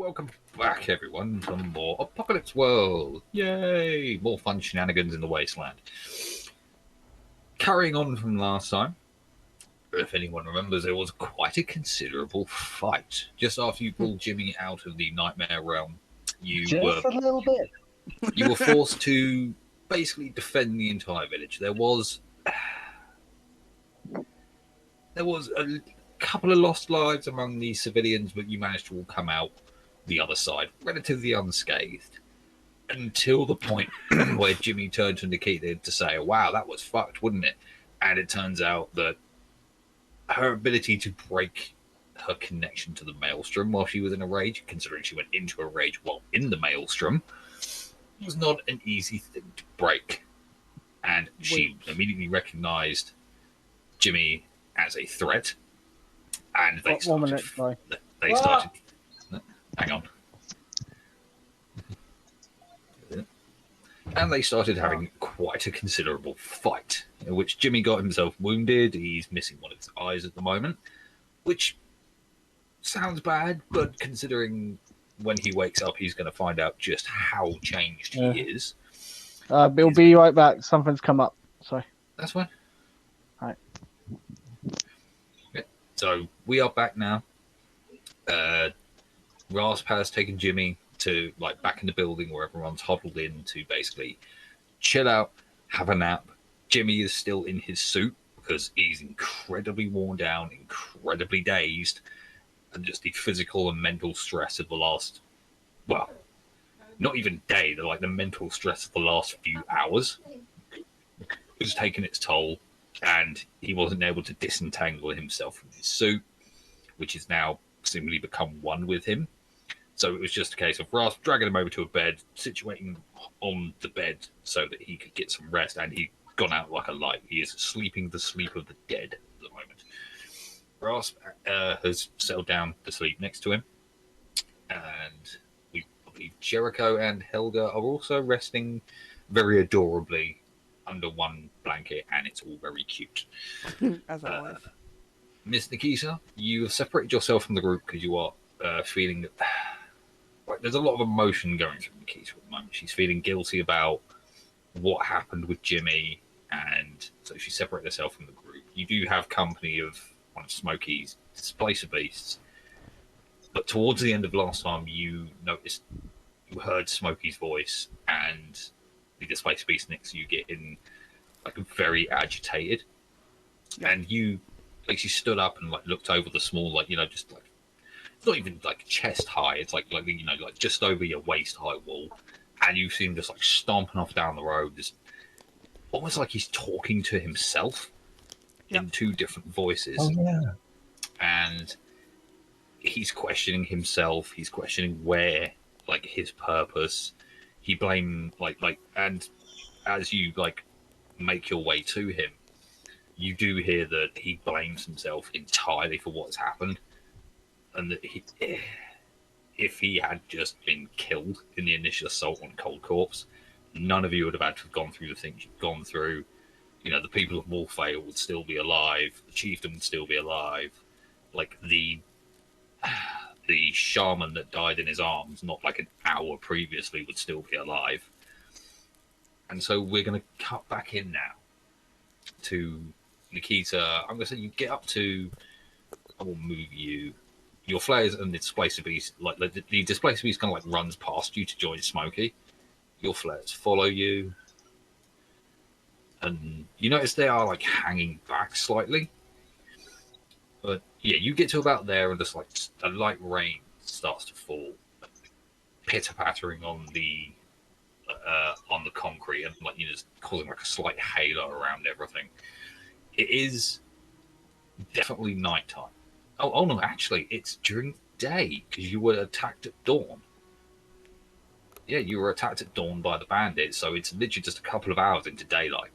welcome back, everyone, to more Apocalypse World. Yay! More fun shenanigans in the wasteland. Carrying on from last time, if anyone remembers, there was quite a considerable fight. Just after you pulled Jimmy out of the nightmare realm, you a little bit. You were forced to basically defend the entire village. There was a couple of lost lives among the civilians, but you managed to all come out the other side relatively unscathed until the point where Jimmy turned to Nikita to say, wow, that was fucked, wouldn't it? And it turns out that her ability to break her connection to the maelstrom while she was in a rage, considering she went into a rage while in the maelstrom, was not an easy thing to break. And she immediately recognized Jimmy as a threat, and they started. Hang on. And they started having quite a considerable fight, in which Jimmy got himself wounded. He's missing one of his eyes at the moment, which sounds bad, but considering when he wakes up, he's going to find out just how changed he is. We'll be right back. Something's come up. Sorry. That's fine. All right. Okay. So we are back now. Rasp has taken Jimmy to back in the building where everyone's huddled in to basically chill out, have a nap. Jimmy is still in his suit because he's incredibly worn down, incredibly dazed, and just the physical and mental stress of the last, well, not even day, the mental stress of the last few hours was taking its toll, and he wasn't able to disentangle himself from his suit, which has now seemingly become one with him. So it was just a case of Rasp dragging him over to a bed, situating him on the bed so that he could get some rest, and he'd gone out like a light. He is sleeping the sleep of the dead at the moment. Rasp has settled down to sleep next to him, and we believe Jericho and Helga are also resting very adorably under one blanket, and it's all very cute. As always. Miss Nikita, you have separated yourself from the group because you are feeling that there's a lot of emotion going through Nikita at the moment. She's feeling guilty about what happened with Jimmy, and so she separated herself from the group. You do have company of one of Smokey's displacer beasts, but towards the end of last time, you heard Smokey's voice, and the displacer beast next to you getting very agitated, and you actually stood up and looked over the small, it's not even chest high. It's just over your waist high wall, and you see him just stomping off down the road. Just almost like he's talking to himself in two different voices. Oh yeah. And he's questioning himself. He's questioning where his purpose. He blames and as you make your way to him, you do hear that he blames himself entirely for what's happened. And that if he had just been killed in the initial assault on Cold Corpse, none of you would have had to have gone through the things you've gone through. The people of Wolfvale would still be alive. The chieftain would still be alive. The shaman that died in his arms, not an hour previously, would still be alive. And so we're going to cut back in now to Nikita. I'm going to say you get up to... I will move you... Your flares and the displacer beast, the displacer beast kind of runs past you to join Smokey. Your flares follow you, and you notice they are hanging back slightly. But yeah, you get to about there, and just a light rain starts to fall, pitter pattering on the concrete, and just causing a slight halo around everything. It is definitely nighttime. Oh no, actually, it's during day, because you were attacked at dawn. Yeah, you were attacked at dawn by the bandits, so it's literally just a couple of hours into daylight.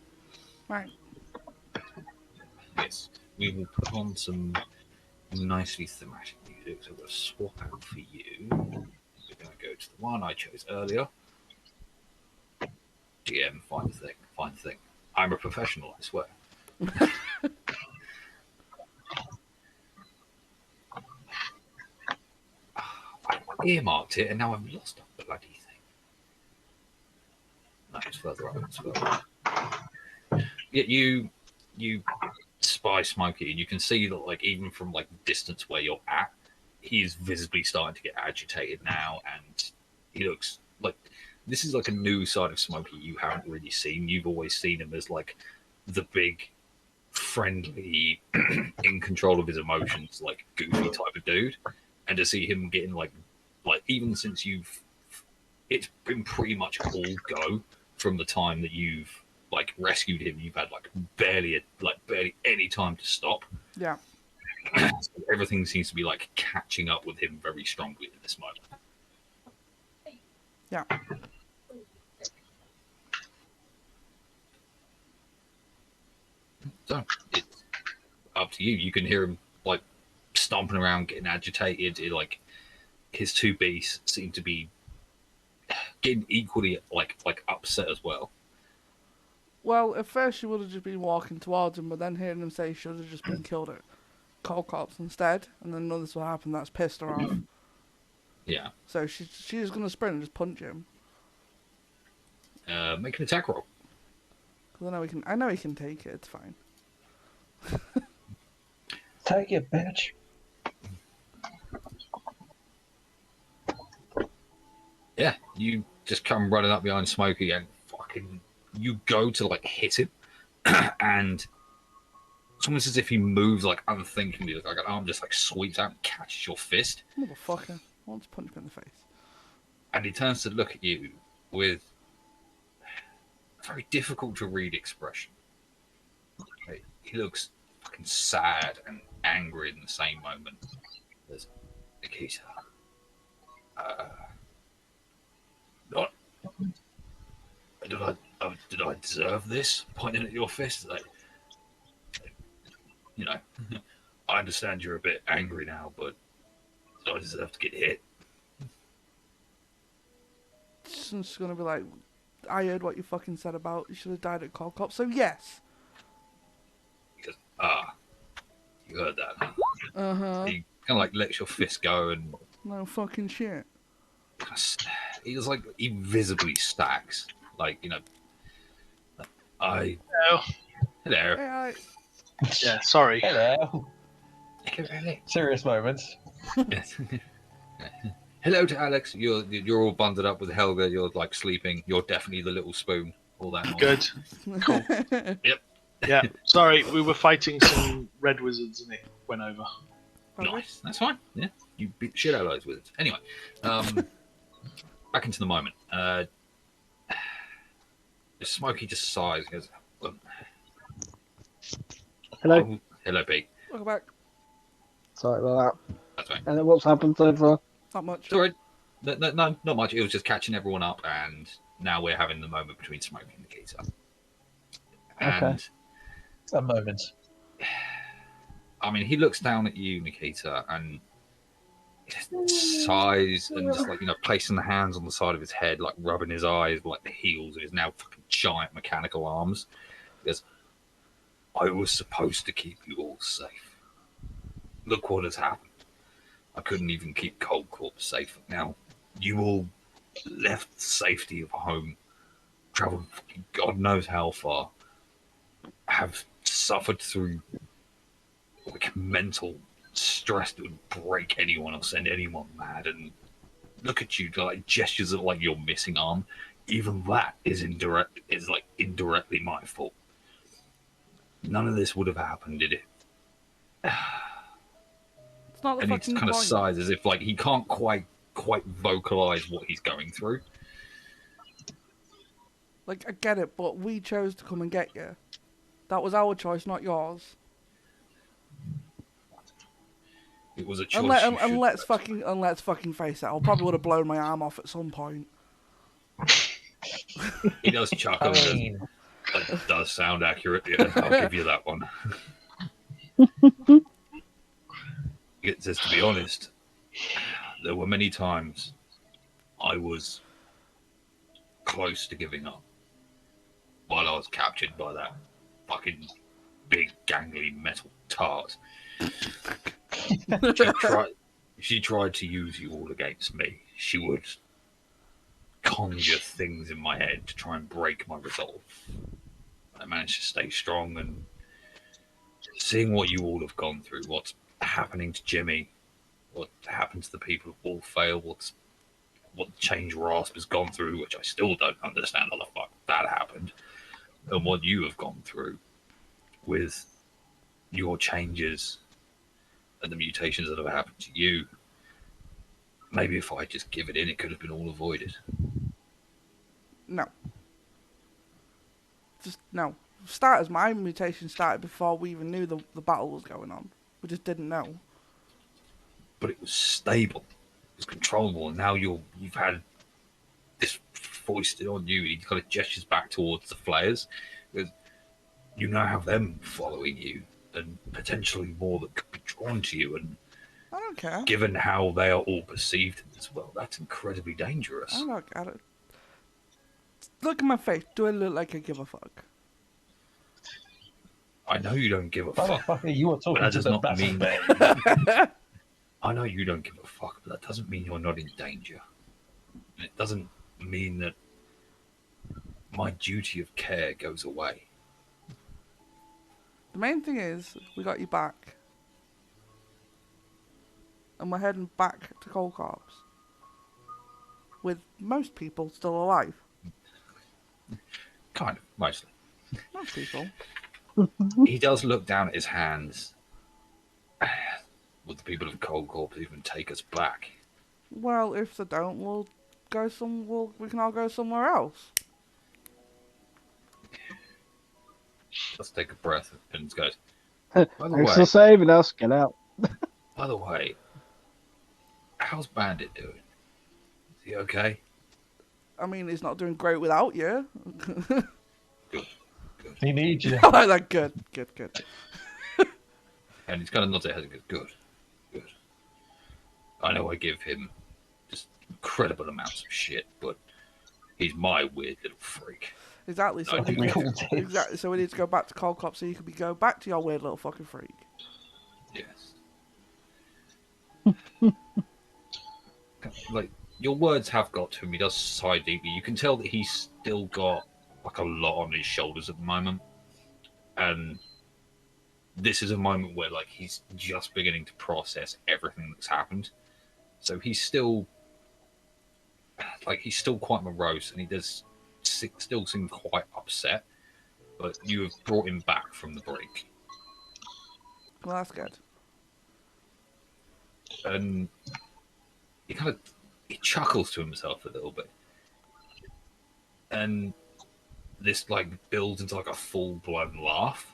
Right. Yes, we will put on some nicely thematic music, so we'll swap out for you. We're going to go to the one I chose earlier. GM, find the thing. I'm a professional, I swear. earmarked it, and now I've lost a bloody thing. No, it's further up. It's further up. Yeah, you spy Smokey, and you can see that, like, even from like the distance where you're at, he is visibly starting to get agitated now, and he looks like this is like a new side of Smokey you haven't really seen. You've always seen him as like the big, friendly, in control of his emotions, like goofy type of dude, and to see him getting like even since it's been pretty much all go from the time that you've like rescued him. You've had like barely any time to stop. Yeah. So everything seems to be like catching up with him very strongly at this moment. Yeah. So it's up to you. You can hear him like stomping around, getting agitated. Like his two beasts seem to be getting equally like upset as well. Well, at first she would have just been walking towards him, but then hearing him say she should have just been killed at cold cops instead, and then notice what happened. That's pissed her off. Yeah. So she's gonna sprint and just punch him. Make an attack roll. Cause I know he can take it. It's fine. Take it, bitch. Yeah, you just come running up behind Smokey and fucking you go to like hit him, and it's almost as if he moves like unthinkingly, like an arm just like sweeps out and catches your fist, Motherfucker. I want to punch him in the face. and he turns to look at you with a very difficult to read expression. Okay, he looks fucking sad and angry in the same moment. There's Nikita. Not. Did I deserve this? Pointing at your fist, like, you know, I understand you're a bit angry now, but did I deserve to get hit? She's gonna be like, I heard what you fucking said about you should have died at cold cops. So yes. Because you heard that. Huh? Uh huh. He kind of like lets your fist go, and No fucking shit. he just like he visibly stacks, like, you know. Hello. Hello. Hey, Yeah, sorry. Hello. Really? Serious moments. Hello to Alex. You're all bundled up with Helga. You're like sleeping. You're definitely the little spoon. All that. Good. Cool. Yeah. Sorry, we were fighting some red wizards and it went over. Nice. That's fine. Yeah. You beat the shit out of those wizards. Anyway, back into the moment. Smokey just sighs and goes, Hello. "Oh, hello, Pete. Welcome back. Sorry about That's right. that. And then what's happened so far? Not much. It's all right. No, not much. It was just catching everyone up, and now we're having the moment between Smokey and Nikita. And Okay. A moment. I mean, he looks down at you, Nikita, and he just sighs and just like, you know, placing the hands on the side of his head, like rubbing his eyes, like the heels of his now fucking giant mechanical arms. He goes, I was supposed to keep you all safe. Look what has happened. I couldn't even keep Cold Corpse safe. Now, you all left the safety of home, traveled fucking God knows how far, have suffered through like mental stress that would break anyone or send anyone mad, and look at you, like gestures of like your missing arm. Even that is indirectly my fault. None of this would have happened, did it? It's not the And he fucking kind of point. sighs as if like he can't quite vocalize what he's going through. Like, I get it, but we chose to come and get you. That was our choice, not yours. It was a choice. And let's fucking face it. I probably would have blown my arm off at some point. He does chuckle. I And mean, that does sound accurate. Yeah, I'll give you that one. It says, to be honest, there were many times I was close to giving up while I was captured by that fucking big gangly metal tart. if she tried to use you all against me, she would conjure things in my head to try and break my resolve. I managed to stay strong, and seeing what you all have gone through, what's happening to Jimmy, what happened to the people of All Fail, what the change Rasp has gone through, which I still don't understand how the fuck that happened, and what you have gone through with your changes and the mutations that have happened to you. Maybe if I just give it in, it could have been all avoided. No. Just no. Starters, my mutation started before we even knew the battle was going on. We just didn't know. But it was stable, it was controllable, and now you've had this foisted on you. He kind of gestures back towards the flayers, because you now have them following you, and potentially more that could be drawn to you. And I don't care. given how they are all perceived as well, that's incredibly dangerous. I don't. Look at my face. Do I look like I give a fuck? I know you don't give a fuck. Motherfucker, you are But talking that to does the not battle mean man. I know you don't give a fuck, but that doesn't mean you're not in danger. And it doesn't mean that my duty of care goes away. The main thing is, we got you back. And we're heading back to Cold Corps. With most people still alive. Kind of, mostly. Most people. He does look down at his hands. Would the people of Cold Corps even take us back? Well, if they don't, we can all go somewhere else. Let's take a breath and goes, Thanks for saving us. Get out. by the way, how's Bandit doing? Is he okay? I mean, he's not doing great without you. Good. He needs you. I like that. Good. And he's kind of nods his head and goes, good. I know I give him just incredible amounts of shit, but he's my weird little freak. Exactly. So I think we all did. exactly. So we need to go back to Cold Cop so you can go back to your weird little fucking freak. Yes. Like, your words have got to him. He does sigh deeply. You can tell that he's still got like a lot on his shoulders at the moment, and this is a moment where like he's just beginning to process everything that's happened. So he's still quite morose, and he does still seem quite upset. But you have brought him back from the brink, Well, that's good. and he chuckles to himself a little bit, and this like builds into like a full-blown laugh.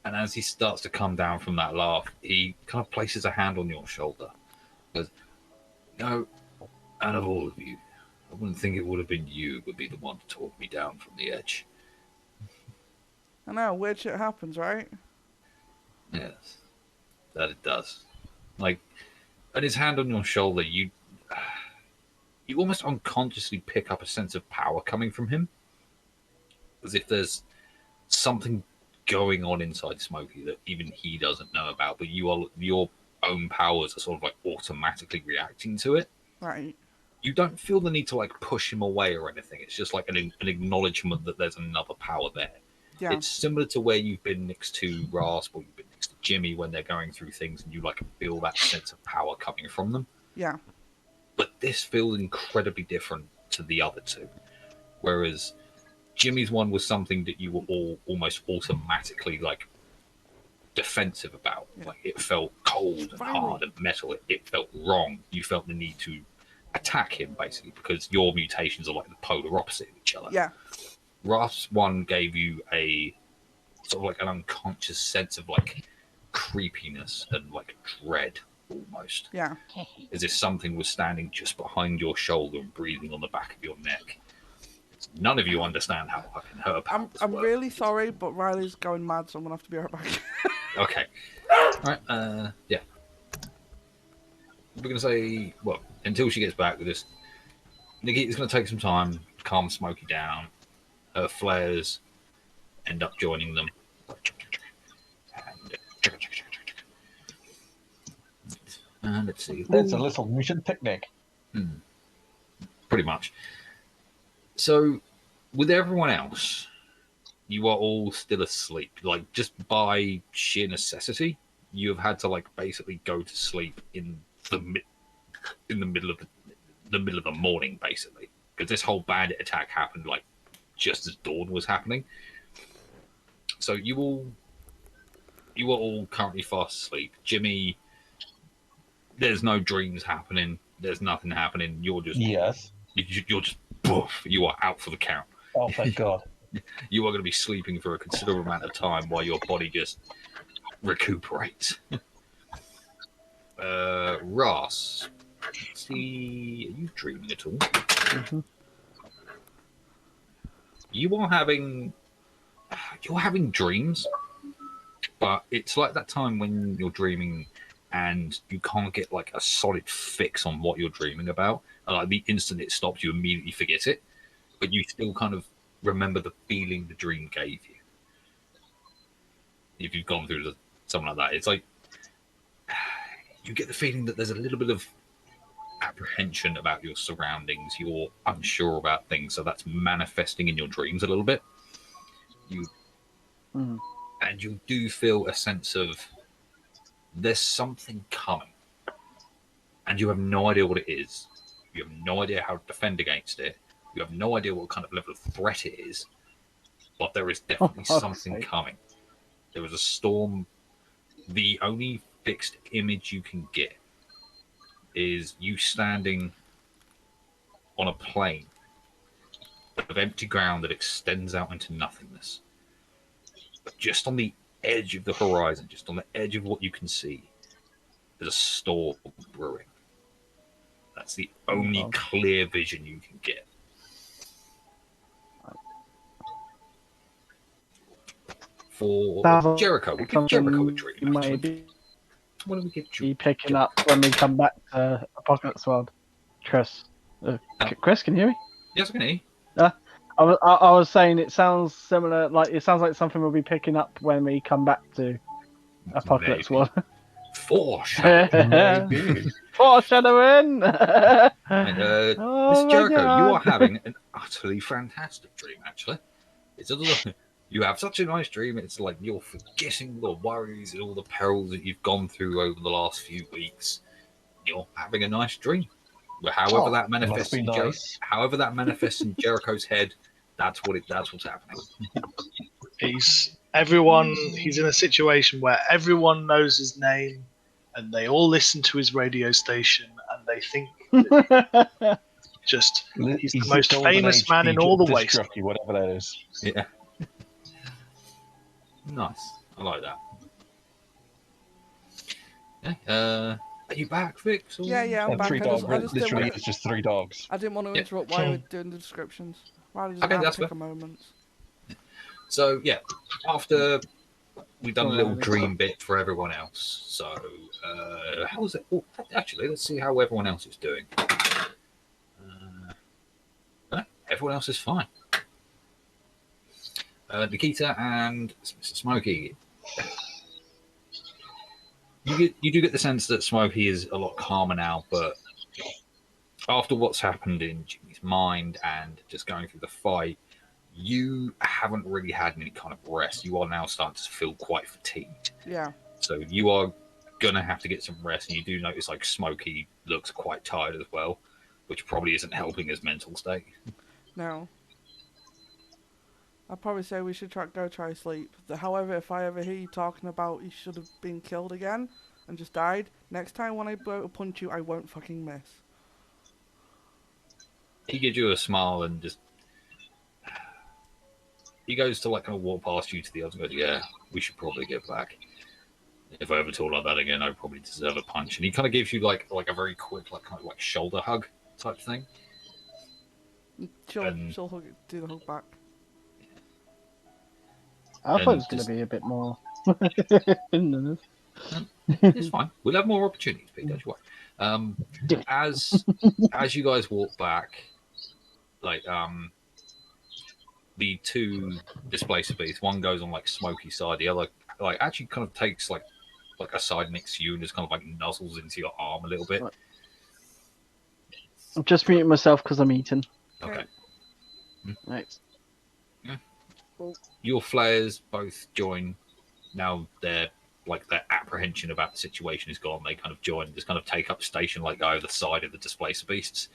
And as he starts to come down from that laugh, he kind of places a hand on your shoulder. Goes, no, out of all of you, I wouldn't think it would have been you would be the one to talk me down from the edge. I know, weird shit happens, right? Yes, that it does. Like, and his hand on your shoulder, you almost unconsciously pick up a sense of power coming from him, as if there's something going on inside Smokey that even he doesn't know about, but your own powers are sort of like automatically reacting to it. Right. You don't feel the need to like push him away or anything. It's just like an acknowledgement that there's another power there. Yeah. It's similar to where you've been next to Rasp or you've been next to Jimmy when they're going through things and you like feel that sense of power coming from them. Yeah. But this feels incredibly different to the other two. Whereas Jimmy's one was something that you were all almost automatically like defensive about. Yeah. Like it felt cold and hard and metal. It felt wrong. You felt the need to attack him basically because your mutations are like the polar opposite of each other. Yeah. Rasp's one gave you a sort of like an unconscious sense of like creepiness and like dread almost. Yeah. As if something was standing just behind your shoulder and breathing on the back of your neck. None of you understand how fucking her powers I'm work. really sorry, but Riley's going mad, so I'm gonna have to be right back. Okay. Alright, yeah. We're gonna say, well, until she gets back with this, Nikita's gonna take some time, calm Smokey down. Her flares end up joining them. And Let's see. It's a little mission picnic. Pretty much. So, with everyone else, you are all still asleep. Like, just by sheer necessity, you have had to like basically go to sleep in the middle of the middle of the morning, basically, because this whole bandit attack happened like just as dawn was happening. So you are all currently fast asleep. Jimmy, there's no dreams happening. There's nothing happening. You're just Yes. you're just poof. You are out for the count. Oh, thank God. You are going to be sleeping for a considerable amount of time while your body just recuperates. Ross, see, are you dreaming at all? Mm-hmm. You're having dreams, but it's like that time when you're dreaming and you can't get like a solid fix on what you're dreaming about. And, like the instant it stops, you immediately forget it, but you still kind of remember the feeling the dream gave you. If you've gone through something like that, it's like you get the feeling that there's a little bit of apprehension about your surroundings. You're unsure about things, so that's manifesting in your dreams a little bit. And you do feel a sense of there's something coming, and you have no idea what it is. You have no idea how to defend against it. You have no idea what kind of level of threat it is, but there is definitely something coming. There is a storm. The only fixed image you can get is you standing on a plain of empty ground that extends out into nothingness. But just on the edge of the horizon, just on the edge of what you can see, there's a storm brewing. That's the only clear vision you can get. For Jericho, we'll give Jericho a dream, actually. What do we get you? Be picking up when we come back to Apocalypse World. Chris. Chris, can you hear me? Yes, I can hear you. I was saying it sounds similar, like it sounds like something we'll be picking up when we come back to Apocalypse World. Foreshadowing. Foreshadowing. Mr. Jericho, you are having an utterly fantastic dream, actually. You have such a nice dream, it's like you're forgetting the worries and all the perils that you've gone through over the last few weeks. You're having a nice dream. However that manifests in Jericho's head, that's what's happening. He's in a situation where everyone knows his name and they all listen to his radio station and they think he's the most famous man in all the waste. Whatever that is. Yeah. Nice. I like that. Yeah. Are you back, Vix? Yeah, I'm back. Literally, it's just 3 dogs. I didn't want to interrupt while you were doing the descriptions. Riley just that's pick a moment. So, yeah, after we've done a little dream bit for everyone else. So, how was it? Oh, actually, let's see how everyone else is doing. Everyone else is fine. Nikita and Mr. Smokey. You do get the sense that Smokey is a lot calmer now, but after what's happened in Jimmy's mind and just going through the fight, you haven't really had any kind of rest. You are now starting to feel quite fatigued. Yeah. So you are going to have to get some rest, and you do notice like Smokey looks quite tired as well, which probably isn't helping his mental state. No. I'd probably say we should go try sleep. However, if I ever hear you talking about he should have been killed again and just died, next time when I blow to punch you, I won't fucking miss. He gives you a smile and just... He goes to like kind of walk past you to the other and goes, yeah, we should probably get back. If I ever talk like that again, I probably deserve a punch. And he kind of gives you like a very quick, like kind of like shoulder hug type thing. She'll hug it, do the hug back. I thought it was going to be a bit more. It's fine. We'll have more opportunities, Pete. Don't you worry. As you guys walk back, like the two displacer beasts, one goes on like Smokey's side, the other like actually kind of takes like like aside next to you and just kind of like nuzzles into your arm a little bit. Right. I'm just muting myself because I'm eating. Okay. Right. Your flares both join. Now they're like their apprehension about the situation is gone. They kind of join, just kind of take up station like either side of the displacer beasts.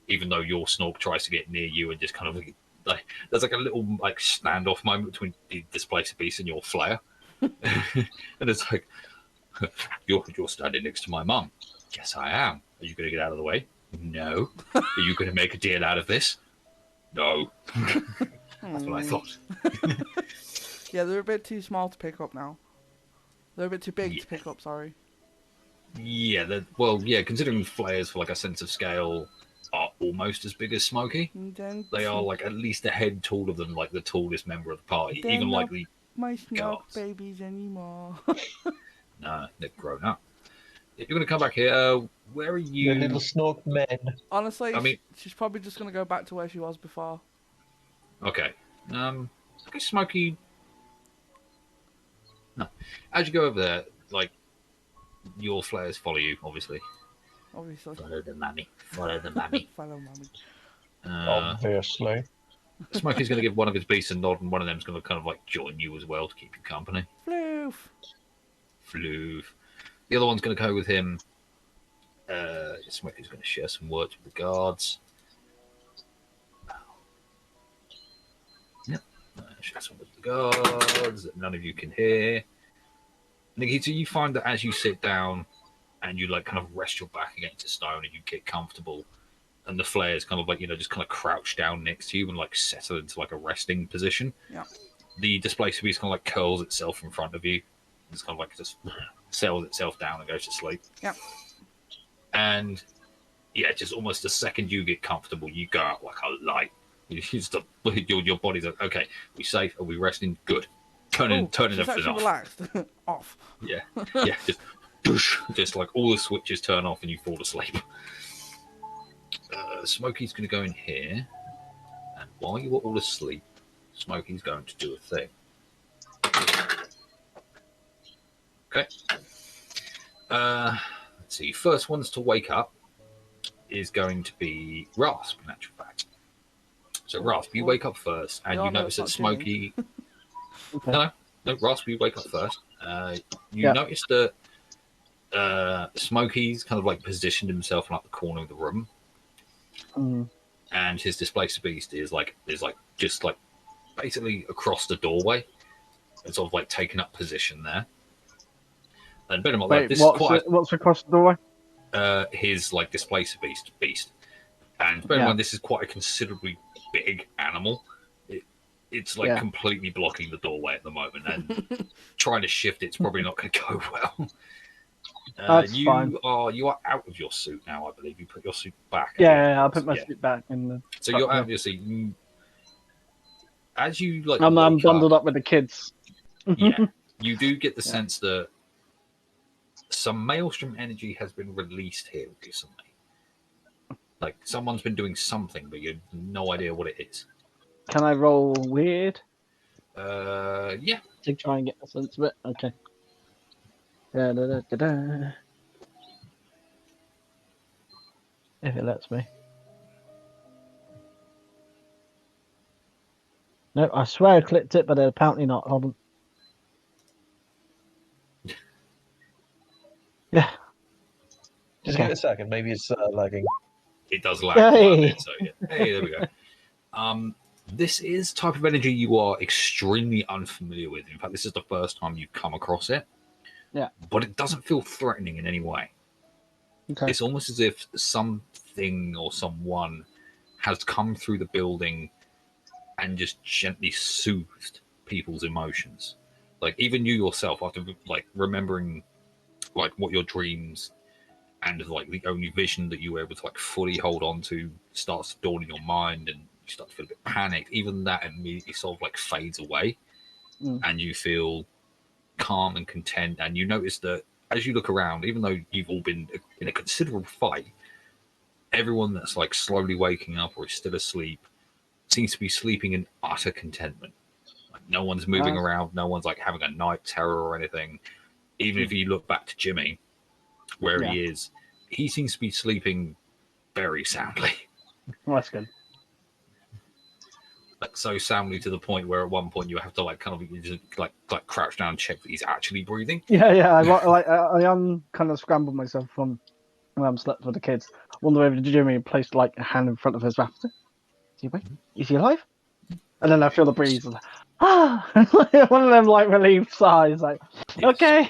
Even though your snork tries to get near you and just kind of like there's like a little like standoff moment between the displacer beast and your flare. And it's like you're standing next to my mum. Yes, I am. Are you going to get out of the way? No. Are you going to make a deal out of this? No. That's what I thought. Yeah, they're a bit too small to pick up now. They're a bit too big Yeah. to pick up, sorry. Yeah, yeah, considering flares for like a sense of scale are almost as big as Smokey, they are like at least a head taller than like the tallest member of the party. They're Even not like the my snark guards. babies anymore. Nah, they've grown up. If you're gonna come back here, where are The you? little snork men. Honestly, I mean- she's probably just going to go back to where she was before. Okay. I guess Smokey. No. As you go over there, like your flares follow you, obviously. Obviously. Follow the mammy. Follow the mammy. Follow mommy. Obviously. Smokey's going to give one of his beasts a nod, and one of them's going to kind of like join you as well to keep you company. Floof. Floof. The other one's going to go with him. Smokey's going to share some words with the guards. Yep. Share some with the guards that none of you can hear. Nikita, you find that as you sit down and you like kind of rest your back against a stone and you get comfortable, and the flares kind of like, just kind of crouch down next to you and like settle into like a resting position. Yeah. The displacer beast kind of like curls itself in front of you. It's kind of like just settles itself down and goes to sleep. Yeah. And yeah, just almost the second you get comfortable, you go out like a light. Your body's like, okay, we safe? Are we resting? Good. Turning she's everything actually off. relaxed. Off. Yeah, just like all the switches turn off and you fall asleep. Smokey's going to go in here, and while you are all asleep, Smokey's going to do a thing. Okay. Let's see. First ones to wake up is going to be Rasp, in actual fact. So Rasp, you wake up first, and you notice that Smokey. Okay. No, Rasp, you wake up first. You notice that Smokey's kind of like positioned himself in like the corner of the room. And his displacer beast is just like basically across the doorway and sort of like taking up position there. And bear in mind, Wait, this what's, is quite what's across the doorway? his like displacer beast. And bear in mind, this is quite a considerably big animal. It's like completely blocking the doorway at the moment, and trying to shift it's probably not going to go well. That's fine. You are out of your suit now, I believe. You put your suit back. Yeah, I put my suit back in the. So you're out of your suit. As you like, I'm bundled up with the kids. Yeah, you do get the sense that some maelstrom energy has been released here recently. Like someone's been doing something, but you have no idea what it is. Can I roll weird? Yeah. To try and get a sense of it. Okay. Da-da-da-da-da. If it lets me. No, I swear I clicked it, but apparently not. Hold on. Yeah. Just give it a second. Maybe it's lagging. It does lag quite a bit, so yeah. Hey, there we go. This is type of energy you are extremely unfamiliar with. In fact, this is the first time you've come across it. Yeah. But it doesn't feel threatening in any way. Okay. It's almost as if something or someone has come through the building and just gently soothed people's emotions. Like even you yourself, after like remembering like what your dreams and like the only vision that you were able to like fully hold on to starts to dawn in your mind, and you start to feel a bit panicked. Even that immediately sort of like fades away, and you feel calm and content. And you notice that as you look around, even though you've all been in a considerable fight, everyone that's like slowly waking up or is still asleep seems to be sleeping in utter contentment. Like no one's moving around, no one's like having a night terror or anything. even if you look back to Jimmy, where Yeah. he is, he seems to be sleeping very soundly. Well, that's good. Like so soundly to the point where at one point you have to like kind of just like crouch down and check that he's actually breathing. Yeah. I kind of scrambled myself from when I'm slept with the kids. Wander over to Jimmy and placed like a hand in front of his mouth. Is he awake? Is he alive? And then I feel the breeze. And, one of them like relieved sighs. Like, Yes. okay.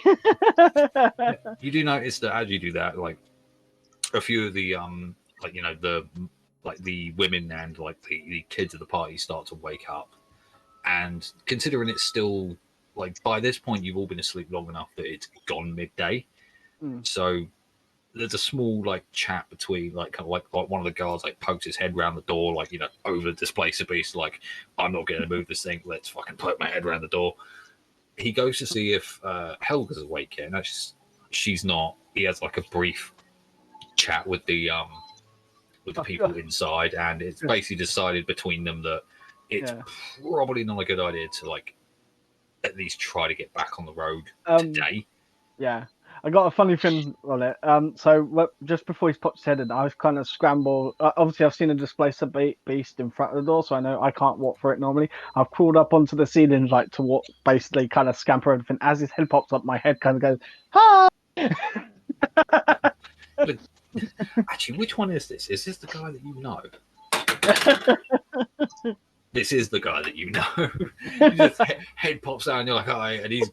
Yeah. You do notice that as you do that, like a few of the like you know the women and like the kids of the party start to wake up, and considering it's still like by this point you've all been asleep long enough that it's gone midday. So there's a small like chat between like kind of like one of the guards like pokes his head around the door, like you know, over the displacer beast, like I'm not going to move this thing, let's fucking poke my head around the door. He goes to see if Helga's awake yet, and she's not. He has like a brief chat with the people inside, and it's basically decided between them that it's probably not a good idea to like at least try to get back on the road today. Yeah, I got a funny thing on it. So just before he's popped his head in, I was kind of scrambled. Obviously, I've seen a displacer beast in front of the door, so I know I can't walk through it normally. I've crawled up onto the ceiling, like to walk, basically kind of scamper everything. As his head pops up, my head kind of goes, "Hi!" Actually, which one is this? Is this the guy that you know? This is the guy that you know. Just head pops out, and you're like, "Hi," and he's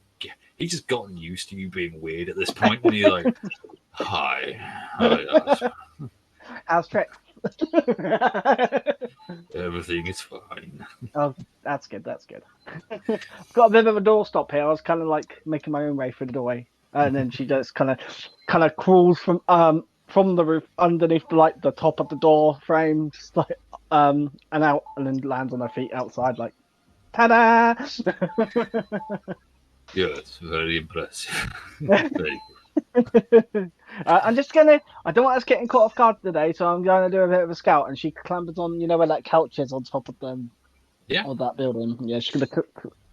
just gotten used to you being weird at this point, and he's like, "Hi, how's Trek?" Everything is fine." Oh, that's good. That's good. Got a bit of a doorstop here. I was kind of like making my own way through the doorway, and then she just kind of crawls from the roof underneath like the top of the door frame, just like and out, and then lands on her feet outside, like, ta-da! Yes, very impressive. Very I'm just gonna. I don't want us getting caught off guard today, so I'm going to do a bit of a scout. And she clambers on, you know, where that couch is on top of them. Yeah. Of that building. Yeah, she's gonna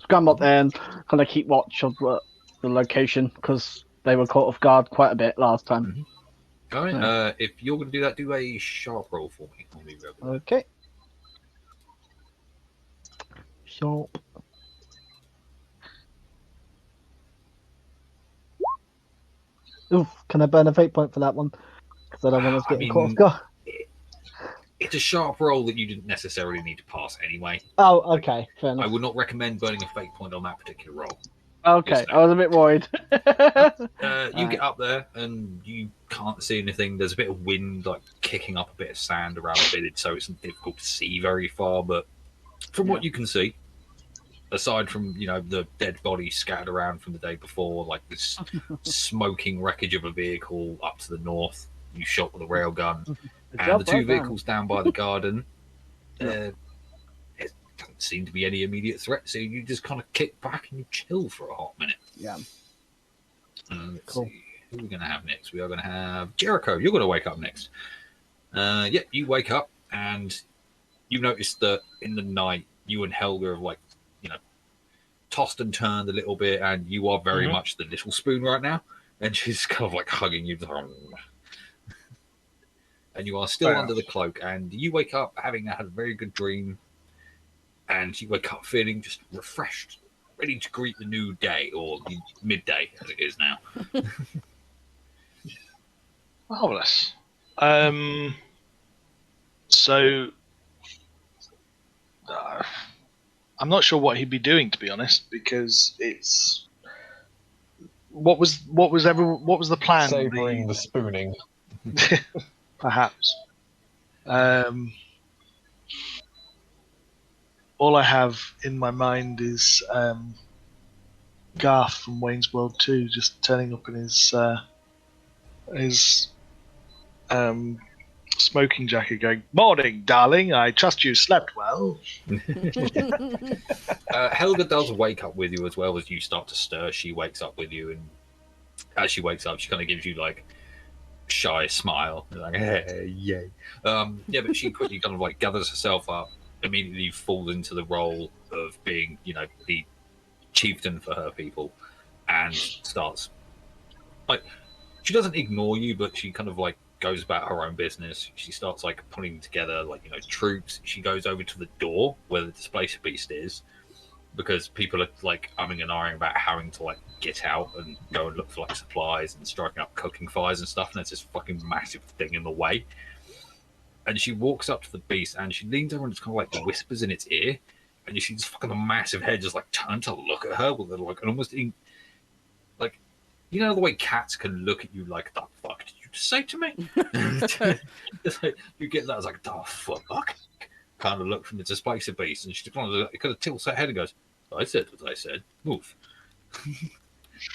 scramble up there and kind of keep watch of the location because they were caught off guard quite a bit last time. Mm-hmm. All right. Yeah. If you're going to do that, do a sharp roll for me. Okay. Sharp. Oof, can I burn a fate point for that one? Because I don't want us getting caught off guard. It's a sharp roll that you didn't necessarily need to pass anyway. Oh, okay. Fair enough. I would not recommend burning a fate point on that particular roll. Okay, I was a bit worried. You get up there and you can't see anything. There's a bit of wind like kicking up a bit of sand around the village, so it's difficult to see very far. But from what you can see, aside from the dead body scattered around from the day before, like this smoking wreckage of a vehicle up to the north, you shot with a railgun, and the two vehicles down by the garden. There doesn't seem to be any immediate threat, so you just kind of kick back and you chill for a hot minute. Yeah. Let's see. Who are we going to have next? We are going to have Jericho. You're going to wake up next. You wake up and you notice that in the night, you and Helga have tossed and turned a little bit, and you are very much the little spoon right now. And she's kind of like hugging you. And you are still under the cloak, and you wake up having had a very good dream, and you wake up feeling just refreshed, ready to greet the new day, or the midday as it is now. Marvelous. So I'm not sure what he'd be doing, to be honest, because it's what was the plan? Savoring the spooning. Perhaps. All I have in my mind is Garth from Wayne's World 2 just turning up in his smoking jacket going, "Morning, darling, I trust you slept well." Helga does wake up with you as well as you start to stir. She wakes up with you, and as she wakes up, she kind of gives you like shy smile, like, "Hey, yay." But she quickly kind of like gathers herself up, immediately falls into the role of being, the chieftain for her people, and starts like she doesn't ignore you, but she kind of like goes about her own business. She starts like putting together like troops. She goes over to the door where the displacer beast is because people are like umming and ahhing about having to like get out and go and look for like supplies and striking up cooking fires and stuff. And there's this fucking massive thing in the way. And she walks up to the beast and she leans over and just kind of like whispers in its ear. And you see this fucking massive head just like turn to look at her with like an almost like, the way cats can look at you like, the fuck did you just say to me? It's like, you get that as like, the fuck kind of look from the displacer beast, and she kind of tilts her head and goes, I said what I said, move. The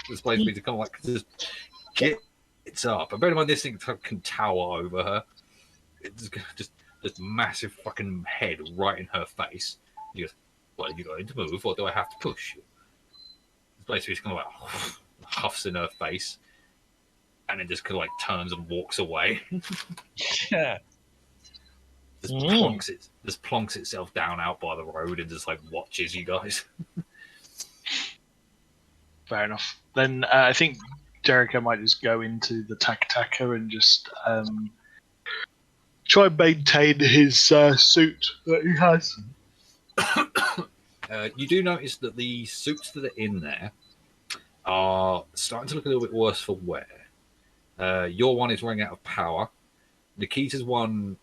displacer beast kind of like just gets up. And bear in mind, this thing can tower over her. It's just this massive fucking head right in her face. He goes, well, you going to move, or do I have to push you? The displacer beast kind of like huffs in her face, and then just kind of like turns and walks away. Yeah. Just plonks itself down out by the road and just like watches you guys. Fair enough. Then I think Jericho might just go into the Taka and just try and maintain his suit that he has. You do notice that the suits that are in there are starting to look a little bit worse for wear. Your one is running out of power. Nikita's one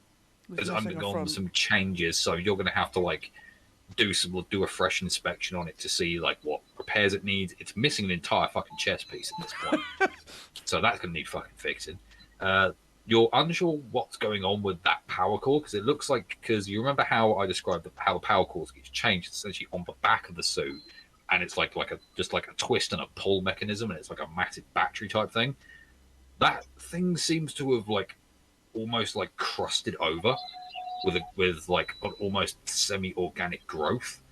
has undergone some changes, so you're going to have to like do a fresh inspection on it to see like what repairs it needs. It's missing an entire fucking chest piece at this point, so that's going to need fucking fixing. You're unsure what's going on with that power core because it looks like, because you remember how I described how the power core gets changed essentially on the back of the suit, and it's like just like a twist and a pull mechanism, and it's like a massive battery type thing. That thing seems to have like almost like crusted over with like an almost semi-organic growth,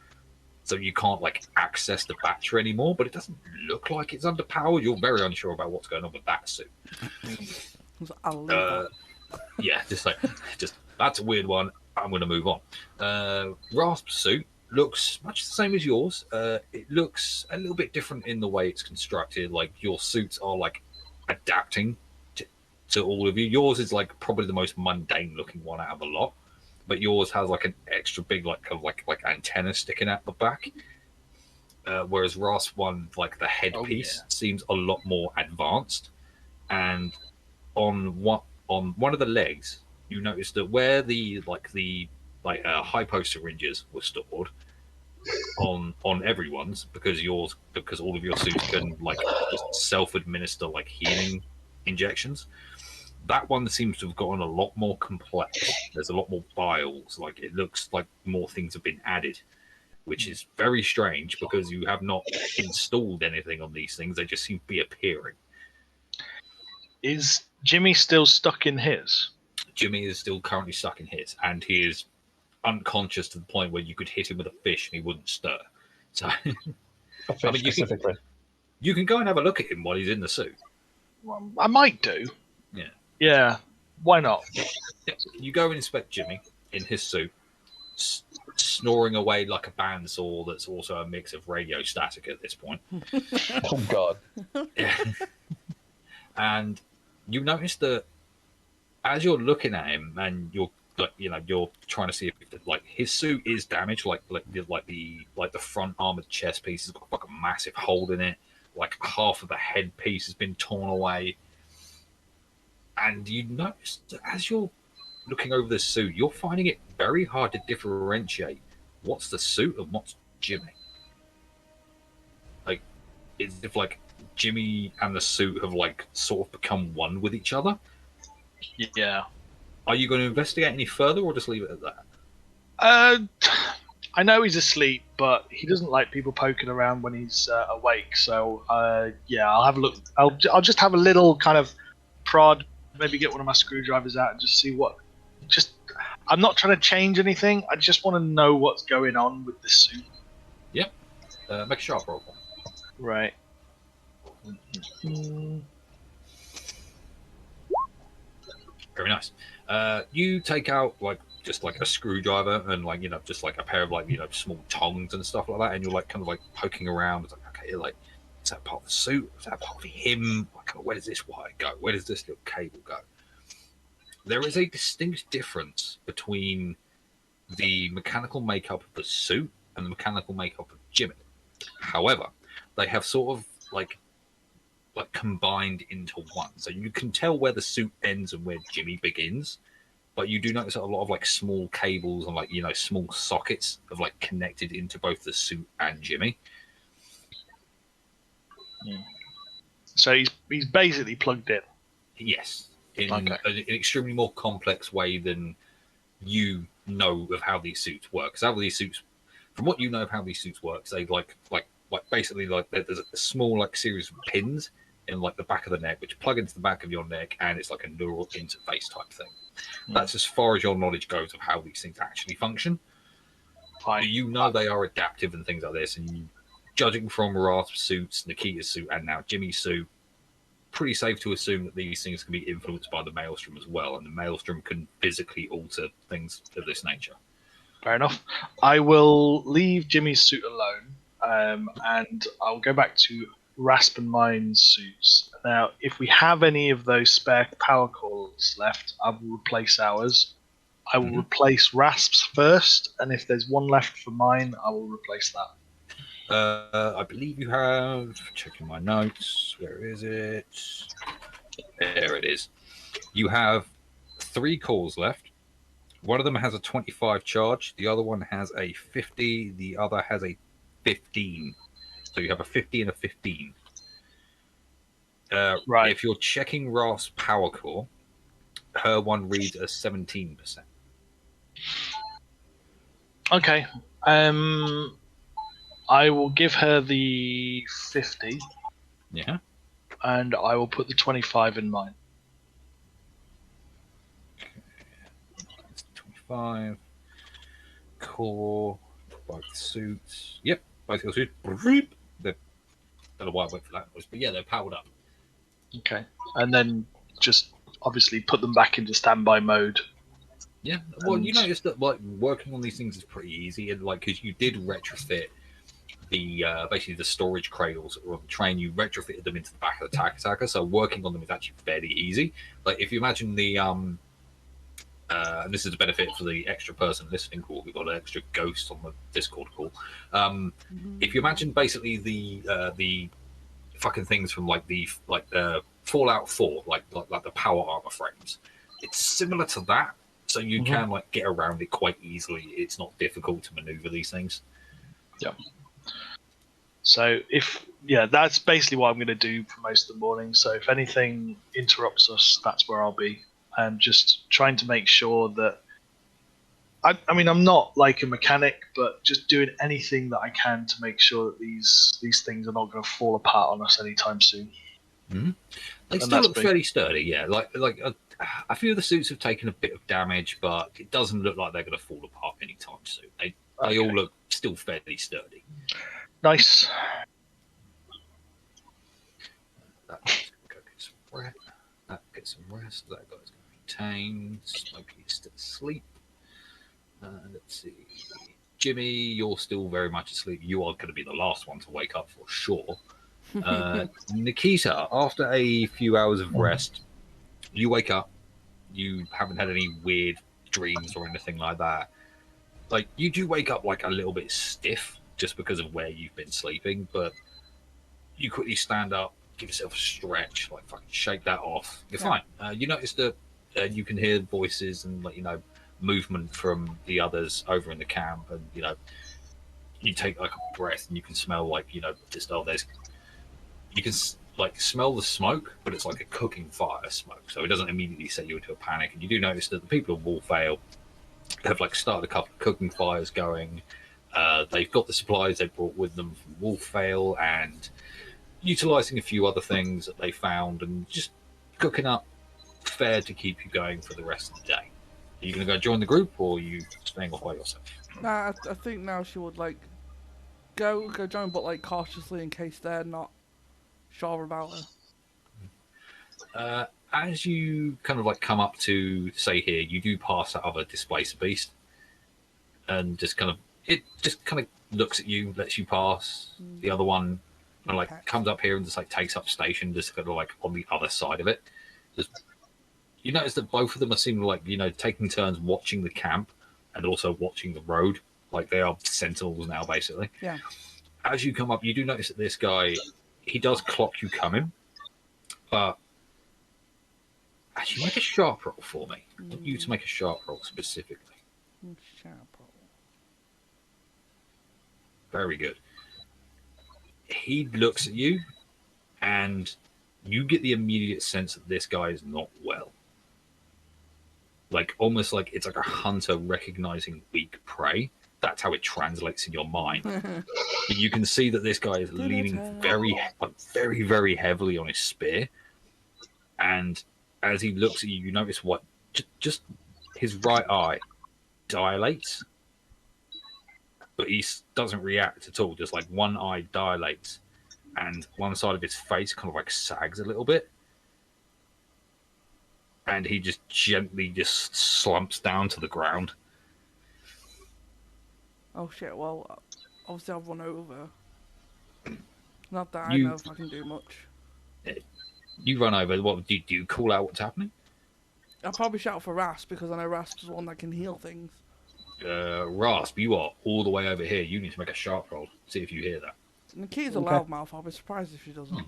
so you can't like access the battery anymore. But it doesn't look like it's underpowered. You're very unsure about what's going on with that suit. Yeah, just that's a weird one. I'm going to move on. Rasp's suit looks much the same as yours. It looks a little bit different in the way it's constructed. Like your suits are like adapting to all of you. Yours is like probably the most mundane looking one out of a lot, but yours has like an extra big like antenna sticking out the back. Whereas Rasp one, like the headpiece seems a lot more advanced, and on one of the legs, you notice that where the hypo syringes were stored on everyone's, because all of your suits can like just self-administer like healing injections. That one seems to have gotten a lot more complex. There's a lot more vials. Like it looks like more things have been added, which is very strange because you have not installed anything on these things. They just seem to be appearing. Is Jimmy still stuck in his? Jimmy is still currently stuck in his, and he is unconscious to the point where you could hit him with a fish and he wouldn't stir. So, A fish specifically. You can go and have a look at him while he's in the suit. Well, I might do. Yeah. Yeah. Why not? You go and inspect Jimmy in his suit, snoring away like a bandsaw that's also a mix of radio static at this point. Oh God. Yeah. And you notice that as you're looking at him and you're trying to see if like his suit is damaged, like the front armored chest piece has got like a massive hole in it, like half of the head piece has been torn away. And you notice that as you're looking over the suit, you're finding it very hard to differentiate what's the suit and what's Jimmy. Like, it's if like Jimmy and the suit have like sort of become one with each other. Yeah. Are you going to investigate any further, or just leave it at that? I know he's asleep, but he doesn't like people poking around when he's awake. So yeah, I'll have a look. I'll just have a little kind of prod. Maybe get one of my screwdrivers out and just see what. I'm not trying to change anything. I just want to know what's going on with this suit. Yep. Make a sharp roll. Right. Very nice. You take out just like a screwdriver and just like a pair of small tongs and stuff like that, and you're like kind of like poking around. It's like, okay, like that part of the suit? Is that part of him? Like, where does this wire go? Where does this little cable go? There is a distinct difference between the mechanical makeup of the suit and the mechanical makeup of Jimmy. However, they have sort of like combined into one. So you can tell where the suit ends and where Jimmy begins, but you do notice a lot of like small cables and like, you know, small sockets of like connected into both the suit and Jimmy. So he's basically plugged in. Yes, in Okay. an extremely more complex way than you know of how these suits work. Because how these suits, from what you know of how these suits work, they like basically like there's a small like series of pins in like the back of the neck which plug into the back of your neck, and it's like a neural interface type thing. That's as far as your knowledge goes of how these things actually function. Fine. You know they are adaptive and things like this, and you, judging from Rasp's suits, Nikita's suit, and now Jimmy's suit, pretty safe to assume that these things can be influenced by the maelstrom as well, and the maelstrom can physically alter things of this nature. Fair enough. I will leave Jimmy's suit alone, and I'll go back to Rasp and Mine's suits. Now, if we have any of those spare power cords left, I will replace ours. I will replace Rasp's first, and if there's one left for mine, I will replace that. I believe you have, checking my notes, where is it? There it is. You have 3 cores left. One of them has a 25 charge, the other one has a 50, the other has a 15. So you have a 50 and a 15. Right. If you're checking Ra's power core, her one reads a 17%. Okay. I will give her the 50, Yeah. and I will put the 25 in mine. It's 25. Core, both suits. Yep, both your suits. They're, don't know why I went for that noise, but yeah, they're powered up. Okay. And then just obviously put them back into standby mode. Yeah, well, And- you notice that like working on these things is pretty easy, and like because you did retrofit the basically the storage cradles that were on the train, you retrofitted them into the back of the tack attacker, so working on them is actually fairly easy. Like if you imagine the and this is a benefit for the extra person listening call. We've got an extra ghost on the Discord call. If you imagine basically the fucking things from like the Fallout 4, like the power armor frames, it's similar to that. So you can like get around it quite easily. It's not difficult to maneuver these things. Yeah. So that's basically what I'm going to do for most of the morning. So if anything interrupts us, that's where I'll be, and just trying to make sure that. I mean, I'm not like a mechanic, but just doing anything that I can to make sure that these things are not going to fall apart on us anytime soon. They still look fairly sturdy, yeah. Like a few of the suits have taken a bit of damage, but it doesn't look like they're going to fall apart anytime soon. They all look still fairly sturdy. Nice. That guy's going to get some rest. That gets some rest. That guy's going to retain. Smokey is still asleep. Let's see. Jimmy, you're still very much asleep. You are going to be the last one to wake up for sure. Nikita, after a few hours of rest, you wake up. You haven't had any weird dreams or anything like that. Like, you do wake up like a little bit stiff just because of where you've been sleeping, but you quickly stand up, give yourself a stretch, like fucking shake that off. You're fine. You notice that you can hear voices and like movement from the others over in the camp, and you take like a breath and you can smell like there's you can like smell the smoke, but it's like a cooking fire smoke, so it doesn't immediately set you into a panic. And you do notice that the people of Wolfvale have like started a couple of cooking fires going. They've got the supplies they brought with them from Wolfvale and utilizing a few other things that they found and just cooking up fare to keep you going for the rest of the day. Are you going to go join the group, or are you staying off by yourself? Nah, I think now she would like go join, but like cautiously in case they're not sure about her. As you kind of like come up to say here, you do pass that other displacer beast, and it just kind of looks at you, lets you pass. The other one and like Pets. comes up here and just like takes up station, just kind of like on the other side of it. Just, you notice that both of them are seeming like taking turns watching the camp and also watching the road. Like they are sentinels now, basically. Yeah. As you come up, you do notice that this guy, he does clock you coming, but actually make a sharp roll for me. I want you to make a sharp roll specifically. Chapeau. Very good. He looks at you, and you get the immediate sense that this guy is not well. Like almost like it's like a hunter recognizing weak prey. That's how it translates in your mind. But you can see that this guy is leaning very, very, very heavily on his spear. And as he looks at you, you notice what just his right eye dilates, but he doesn't react at all. Just like one eye dilates, and one side of his face kind of like sags a little bit, and he just gently just slumps down to the ground. Oh shit, well, obviously I've run over. Not that I know if I can do much. You run over. What do you call out what's happening? I'll probably shout for Rasp because I know Rasp's one that can heal things. Rasp, you are all the way over here. You need to make a sharp roll. See if you hear that. Nikita's a loudmouth. I'll be surprised if she doesn't.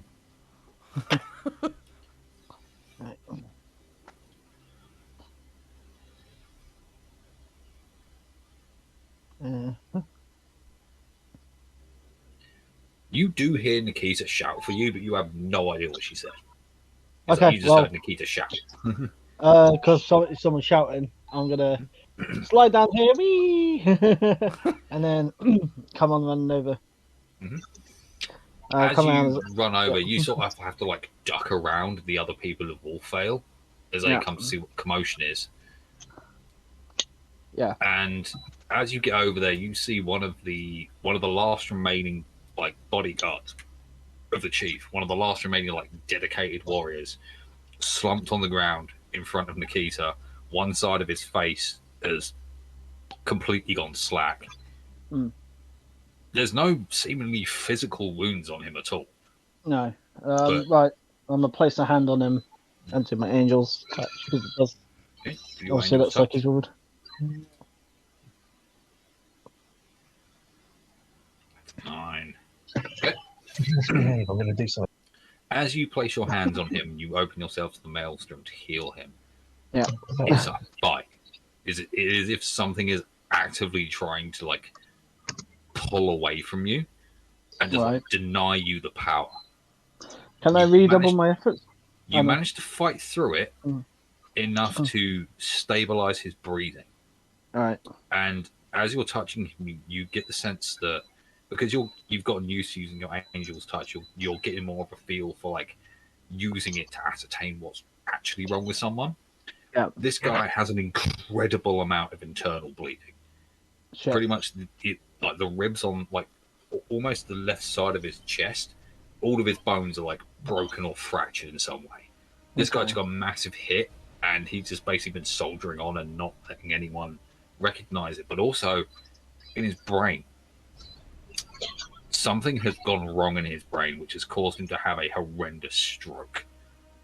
Right. You do hear Nikita shout for you, but you have no idea what she said. It's Okay, like you just heard Nikita shout. Because someone's shouting, I'm gonna slide down here, wee, and then come on running over. Mhm. As come you around. run over, you sort of have to like duck around the other people of Wolfvale as they come to see what commotion is. Yeah. And as you get over there, you see one of the last remaining like bodyguards of the chief, one of the last remaining like dedicated warriors, slumped on the ground in front of Nikita. One side of his face has completely gone slack. Mm. There's no seemingly physical wounds on him at all. No. Right. I'm gonna place a hand on him and do my angels touch because it does. Okay, Obviously, looks like he's wounded. 9. I'm going to do something. As you place your hands on him, you open yourself to the maelstrom to heal him. Yeah. It's a fight. It is if something is actively trying to like pull away from you and just like, deny you the power. Can I redouble my efforts? You managed to fight through it enough to stabilize his breathing. All right. And as you're touching him, you get the sense that because you've gotten used to using your angel's touch, you're getting more of a feel for like using it to ascertain what's actually wrong with someone. Yeah. This guy has an incredible amount of internal bleeding. Shit. Pretty much like the ribs on like almost the left side of his chest, all of his bones are like broken or fractured in some way. This guy took a massive hit, and he's just basically been soldiering on and not letting anyone recognize it. But also in his brain, something has gone wrong in his brain, which has caused him to have a horrendous stroke.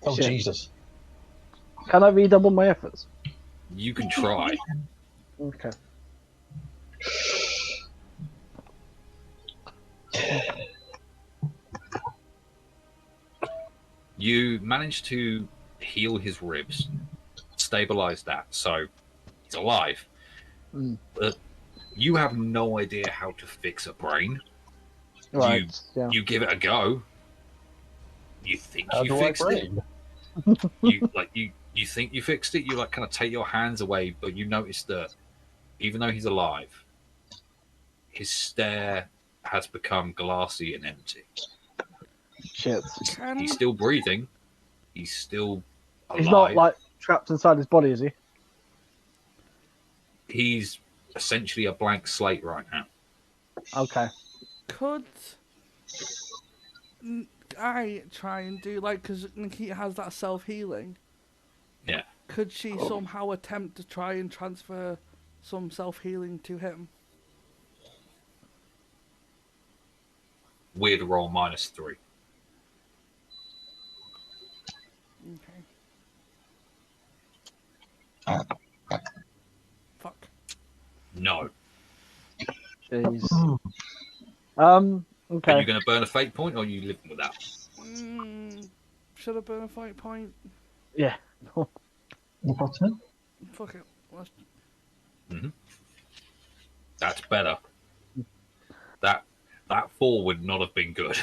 Oh, Shit. Jesus. Can I redouble my efforts? You can try. Okay. You manage to heal his ribs, stabilize that, so he's alive. But you have no idea how to fix a brain. Right. You give it a go. You think How you do I fixed it. brain? You think you fixed it. You like kind of take your hands away, but you notice that even though he's alive, his stare has become glassy and empty. Shit. He's still breathing. He's still alive. He's not like trapped inside his body, is he? He's essentially a blank slate right now. Okay. Could I try and do like because Nikita has that self-healing? Yeah. Could she somehow attempt to try and transfer some self-healing to him? Weird roll -3. Okay. Fuck. No. Jeez. Mm. Are Okay. you going to burn a fate point, or are you living with that? Should I burn a fight point? Yeah. The bottom. Fuck it. Let's... That's better. That 4 would not have been good.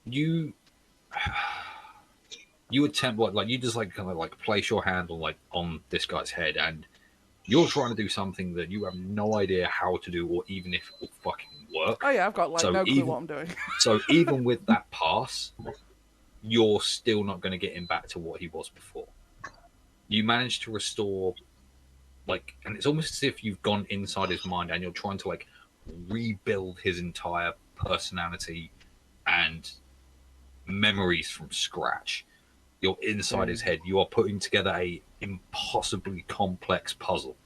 you attempt like you just like kind of like place your hand on this guy's head, and you're trying to do something that you have no idea how to do, or even if it will fucking work. Oh yeah, I've got like So no clue even- what I'm doing. So even with that pass, you're still not going to get him back to what he was before. You manage to restore, and it's almost as if you've gone inside his mind and you're trying to rebuild his entire personality and memories from scratch. You're inside his head. You are putting together a impossibly complex puzzle.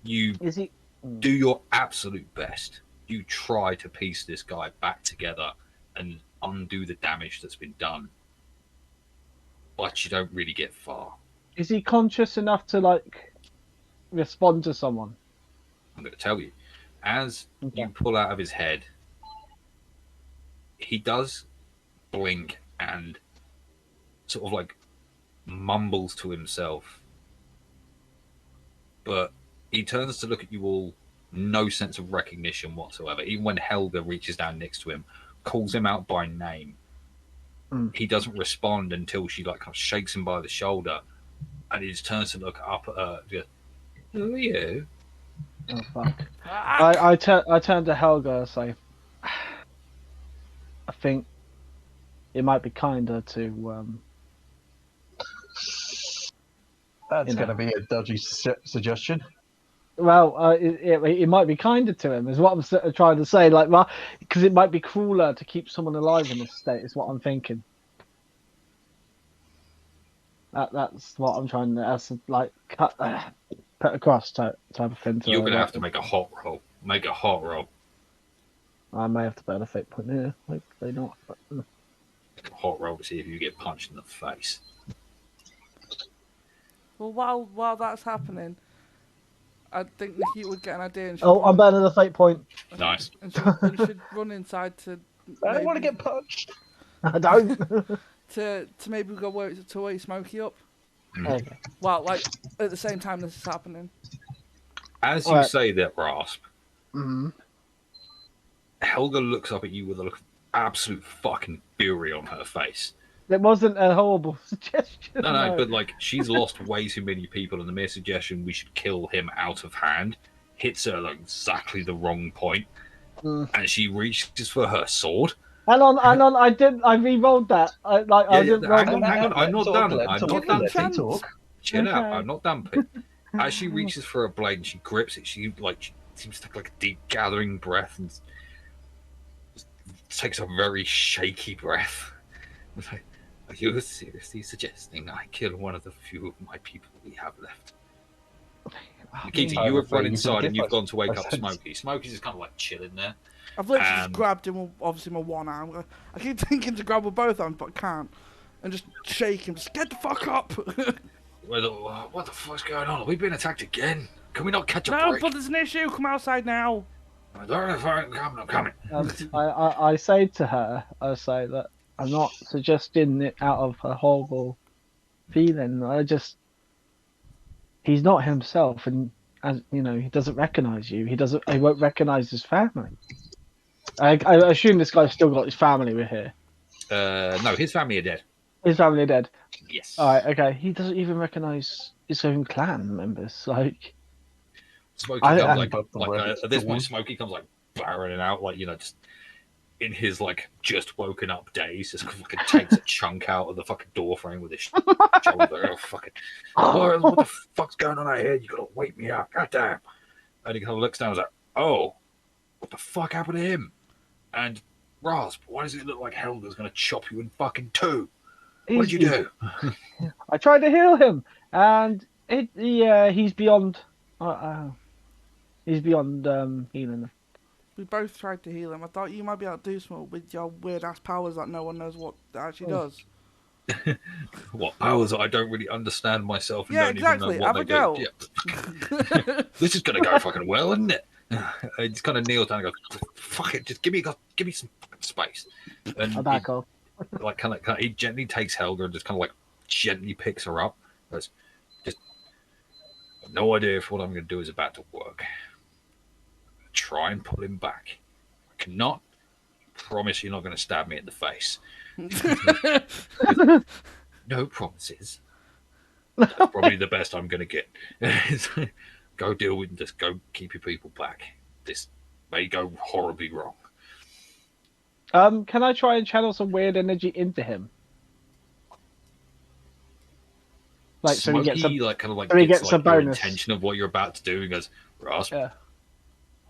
You Is he? do your absolute best. You try to piece this guy back together and undo the damage that's been done, but you don't really get far. Is he conscious enough to respond to someone? I'm going to tell you. As Okay. you pull out of his head, he does blink and sort of mumbles to himself, but he turns to look at you all, no sense of recognition whatsoever. Even when Helga reaches down next to him, calls him out by name, he doesn't respond until she kind of shakes him by the shoulder, and he just turns to look up at her. Who are you? Oh fuck! I turn to Helga and say, I think it might be kinder to That's You know. going to be a dodgy suggestion. Well, it might be kinder to him, is what I'm trying to say. Because it might be crueler to keep someone alive in this state, is what I'm thinking. That's what I'm trying to, put across type of thing. You're going to have to make a hot roll. Make a hot roll. I may have to burn a fate point here. Hopefully not. But, Make a hot roll to see if you get punched in the face. Well, while that's happening, I think Nikita would get an idea. And I'm burning a fate point. Nice. And should run inside to. I don't want to maybe- get punched. I don't. to maybe go wake Smokey up. Okay. Well, at the same time this is happening. As you Right. say that, Rasp, Mhm. Helga looks up at you with a look of absolute fucking fury on her face. It wasn't a horrible suggestion. No, but she's lost way too many people, and the mere suggestion we should kill him out of hand hits her at exactly the wrong point, and she reaches for her sword. Hang on. I re-rolled that. I didn't roll hang on. I'm not done. I'm not done. Give him a Pete. Chill out. Okay. I'm not done, Pete. As she reaches for a blade and she grips it, she seems to take a deep gathering breath and takes a very shaky breath. It's like, are you seriously suggesting I kill one of the few of my people we have left? Nikita, you have run inside and you've gone to wake up Smokey. Smokey's just kind of chilling there. I've literally just grabbed him with obviously my one arm. I keep thinking to grab with both arms, but I can't. And just shake him. Just get the fuck up. What the fuck's going on? Are we being attacked again? Can we not catch a No, break? but there's an issue. Come outside now. I'm coming. I say to her, I say that I'm not suggesting it out of a horrible feeling. He's not himself, and as you know, he doesn't recognize you. He won't recognize his family. I assume this guy's still got his family with here. No, his family are dead. His family are dead. Yes. All right, okay. He doesn't even recognize his own clan members. Smokey I- comes I- at this point, Smokey comes barreling out, just in his just woken up days, just fucking takes a chunk out of the fucking door frame with his shoulder. Oh, fucking, what the fuck's going on out here? You gotta wake me up, goddamn! And he kind of looks down and is like, oh, what the fuck happened to him? And Rasp, why does it look like Helga's gonna chop you in fucking two? What did you do? I tried to heal him, and he's beyond. He's beyond healing. We both tried to heal him. I thought you might be able to do something with your weird ass powers that no one knows what it actually does. What powers I don't really understand myself and Yeah, don't exactly. even know what Have they a go. do. Yeah. This is gonna go fucking well, isn't it? He just kind of kneels down and goes, "Fuck it, just give me some fucking space." And I back off. like kind of he gently takes Helga and just kind of like gently picks her up. Goes, just I've no idea if what I'm going to do is about to work. Try and pull him back. I cannot promise you're not going to stab me in the face. No promises. That's probably the best I'm going to get. Go deal with and just go keep your people back. This may go horribly wrong. Can I try and channel some weird energy into him? Like, so he Smokey, gets a, like kind of like so he gets gets a like your bonus. intention of what you're about to do and goes, Rasp, Yeah.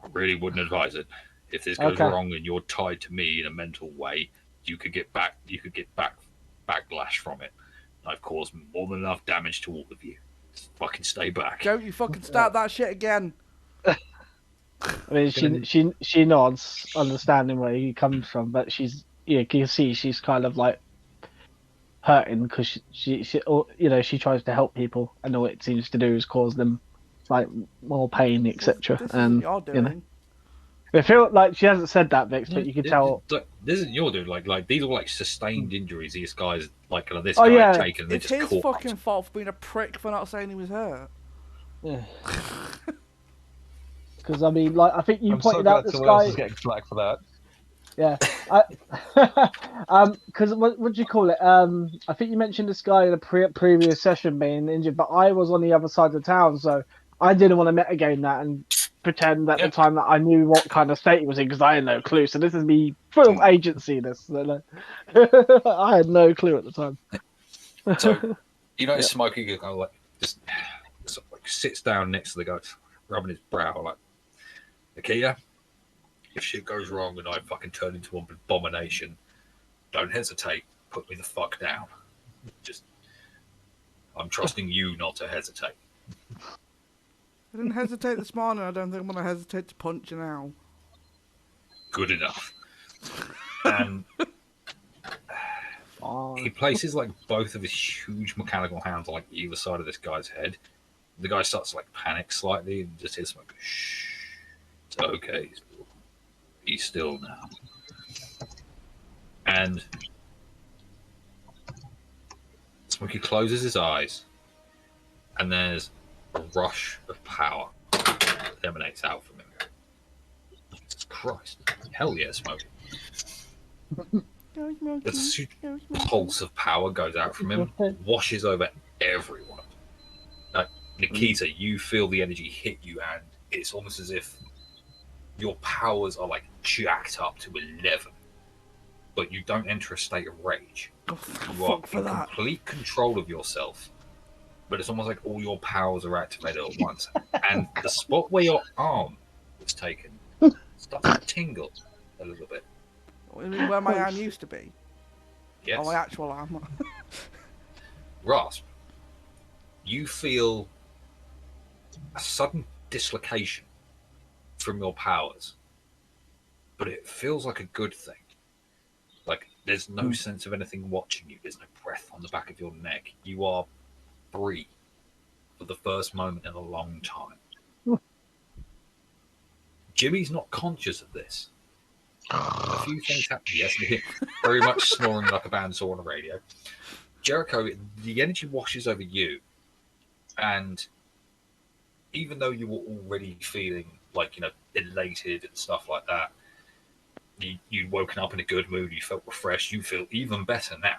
I really wouldn't advise it. If this goes Okay. wrong and you're tied to me in a mental way, you could get backlash from it. I've caused more than enough damage to all of you. Just fucking stay back. Don't you fucking start that shit again. I mean, she nods, understanding where he comes from, but she's, you can see she's kind of like hurting because she she tries to help people, and all it seems to do is cause them like more pain, etc. This is And what you're doing. I feel like she hasn't said that, Vix, but you can tell. This isn't your dude. Like these are like sustained injuries. These guys, like this Oh, guy yeah. had taken. They It's just his caught. fucking fault for being a prick for not saying he was hurt. Yeah. Because I mean, like I think you I'm so pointed out glad this someone else guy. is getting flack for that. Yeah, because what do you call it? I think you mentioned this guy in a previous session being injured, but I was on the other side of town, so I didn't want to metagame that and pretend at the time that I knew what kind of state he was in because I had no clue. So this is me full agency. I had no clue at the time. So you know, Smokey kind of like just sort of like sits down next to the guy, rubbing his brow, like, Nakia, if shit goes wrong and I fucking turn into an abomination, don't hesitate. Put me the fuck down. Just, I'm trusting you not to hesitate. I didn't hesitate this morning. I don't think I'm going to hesitate to punch you now. Good enough. And he places like both of his huge mechanical hands on like either side of this guy's head. The guy starts to like panic slightly and just hears like, shh, it's okay. He's still now. And Smokey closes his eyes and there's a rush of power that emanates out from him. Jesus Christ. Hell yeah, Smokey. The pulse of power goes out from him, washes over everyone. Nikita, you feel the energy hit you, and it's almost as if your powers are like jacked up to 11, but you don't enter a state of rage. You are in complete control of yourself, but it's almost like all your powers are activated at once. And the spot where your arm was taken starts to tingle a little bit. Where my arm used to be? Yes. Oh, my actual arm. Rasp, you feel a sudden dislocation from your powers, but it feels like a good thing. Like there's no sense of anything watching you. There's no breath on the back of your neck. You are free for the first moment in a long time. Jimmy's not conscious of this. A few things happen. Yes, very much snoring like a bandsaw on a radio. Jericho, the energy washes over you, and even though you were already feeling like, elated and stuff like that, you'd woken up in a good mood, you felt refreshed, you feel even better now.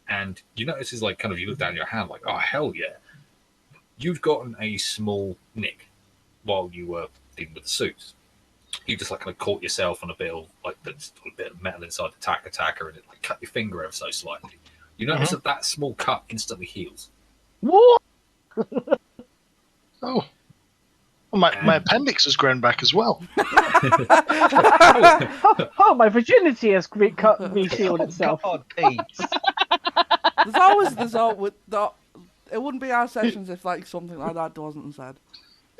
And you notice is like kind of you look down your hand like, oh hell yeah. You've gotten a small nick while you were dealing with the suits. You just like kind of caught yourself on a bit of metal inside the tack attacker and it like cut your finger ever so slightly. You notice that small cut instantly heals. What? Oh. Well, my appendix has grown back as well. Oh, my virginity has resealed itself. God, Pete. There's always it wouldn't be our sessions if like something like that wasn't said.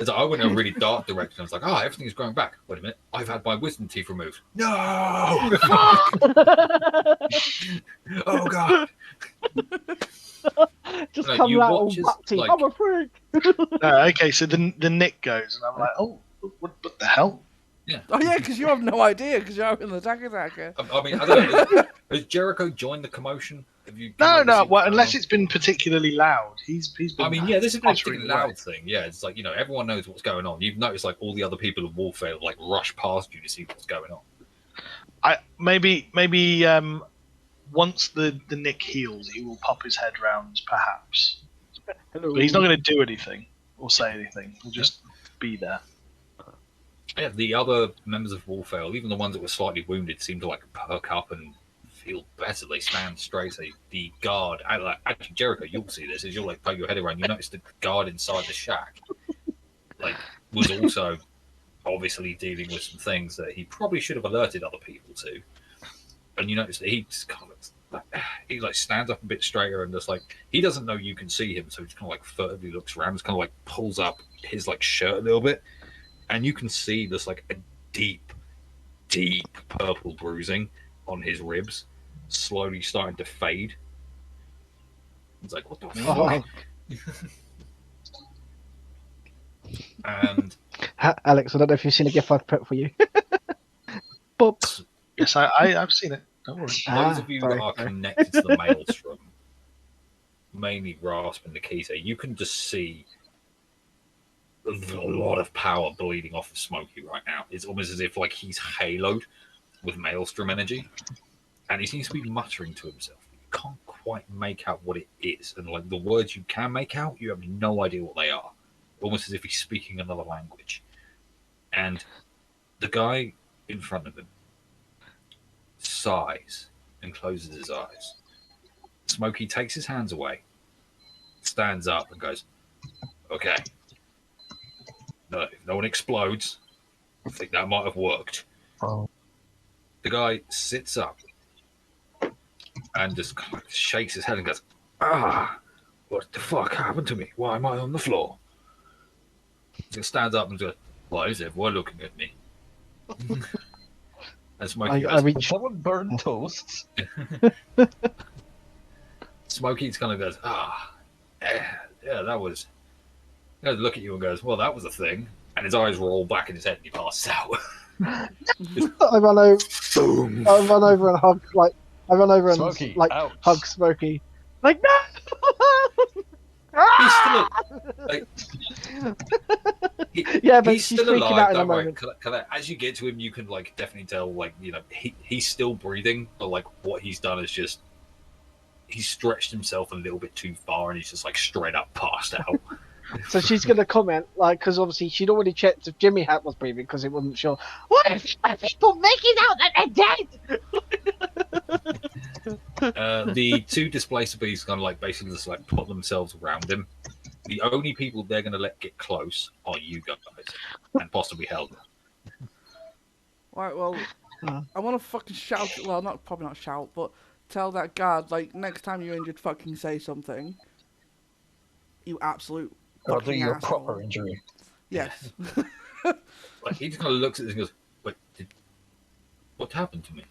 It's like, I went in a really dark direction. I was like, everything's growing back. Wait a minute, I've had my wisdom teeth removed. No! Oh god! Just No, come you out all watch as, butty. like- I'm a freak. Okay, so the Nick goes, and I'm like, oh, what the hell? Oh yeah, because you have no idea because you're out in the attacker. I mean, I don't know. Has Jericho joined the commotion? Have you? Can No, you no. see Well, what's going unless on? it's been particularly loud, he's been. I mean, yeah, this has been a pottering particularly away. loud thing. Yeah, it's like, everyone knows what's going on. You've noticed like all the other people of Warfare like rush past you to see what's going on. Maybe once the Nick heals, he will pop his head round, perhaps. Hello. But he's not going to do anything or say anything. He'll just be there. Yeah, the other members of Warfare, even the ones that were slightly wounded, seem to like perk up and feel better. They stand straight. The guard, actually Jericho, you'll see this as you'll like poke your head around. You notice the guard inside the shack, like, was also obviously dealing with some things that he probably should have alerted other people to. And you notice that he just kind of he like stands up a bit straighter and just like he doesn't know you can see him, so he just kind of like furtively looks around, just kind of like pulls up his like shirt a little bit. And you can see there's like a deep, deep purple bruising on his ribs, slowly starting to fade. It's like, what the fuck? And Alex, I don't know if you've seen a GIF I've put for you. Boop. Yes, I've seen it. Don't worry. those of you that are connected to the maelstrom, mainly grasping the keys there, you can just see a lot of power bleeding off of Smokey right now. It's almost as if like he's haloed with maelstrom energy, and he seems to be muttering to himself. You can't quite make out what it is, and like the words you can make out, you have no idea what they are. Almost as if he's speaking another language. And the guy in front of him sighs and closes his eyes. Smokey takes his hands away, stands up, and goes, "Okay. No, if no one explodes, I think that might have worked." Oh. The guy sits up and just kind of shakes his head and goes, what the fuck happened to me? Why am I on the floor? He stands up and goes, "Why is everyone looking at me?" And Smokey I goes, Did someone burn toasts? Smokey kind of goes, yeah, that was. He goes, look at you and goes, "Well, that was a thing." And his eyes roll back in his head and he passes out. I run over. Boom. I run over and hug I run over and Smokey, like ouch. hug Smokey. Like no. He's still like, Yeah, but he's she's still freaking alive. out in a Don't worry. moment. As you get to him, you can like definitely tell, like, he's still breathing, but like what he's done is just he's stretched himself a little bit too far, and he's just like straight up passed out. So she's going to comment, like, because obviously she'd already checked if Jimmy Hat was breathing because it wasn't sure. What are people making out that they're dead? The two displacer beasts kind of like basically just like put themselves around him. The only people they're going to let get close are you guys and possibly Helga. Right, well, I want to fucking shout. Well, probably not shout, but tell that guard, like, next time you're injured, fucking say something. You absolute Or do fucking your asshole. proper injury? Yes. Like he just kind of looks at this and goes, "Wait, what happened to me?"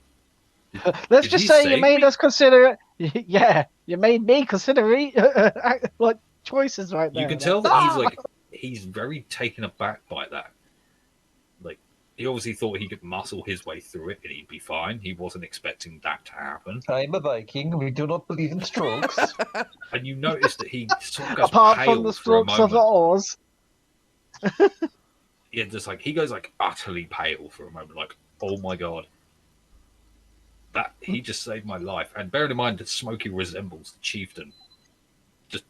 Let's Did just he say you save made me? us consider it. Yeah, you made me consider it. Like choices right there. You can tell that he's very taken aback by that. Like, he obviously thought he could muscle his way through it and he'd be fine. He wasn't expecting that to happen. I'm a Viking. We do not believe in strokes. And you notice that he sort of goes Apart pale from the for a strokes of moment. Oz. Yeah, just like he goes like utterly pale for a moment, like, oh my god. That he just saved my life. And bearing in mind that Smokey resembles the chieftain. Just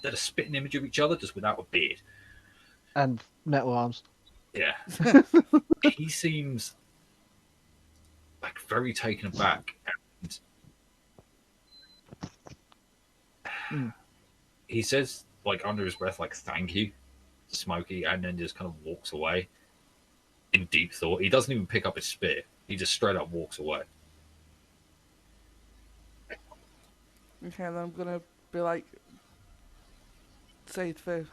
they're a spitting image of each other, just without a beard. And metal arms. Yeah. He seems like very taken aback, and he says like under his breath, like, "Thank you," to Smokey, and then just kind of walks away in deep thought. He doesn't even pick up his spear. He just straight up walks away. Okay, then I'm gonna be like, say to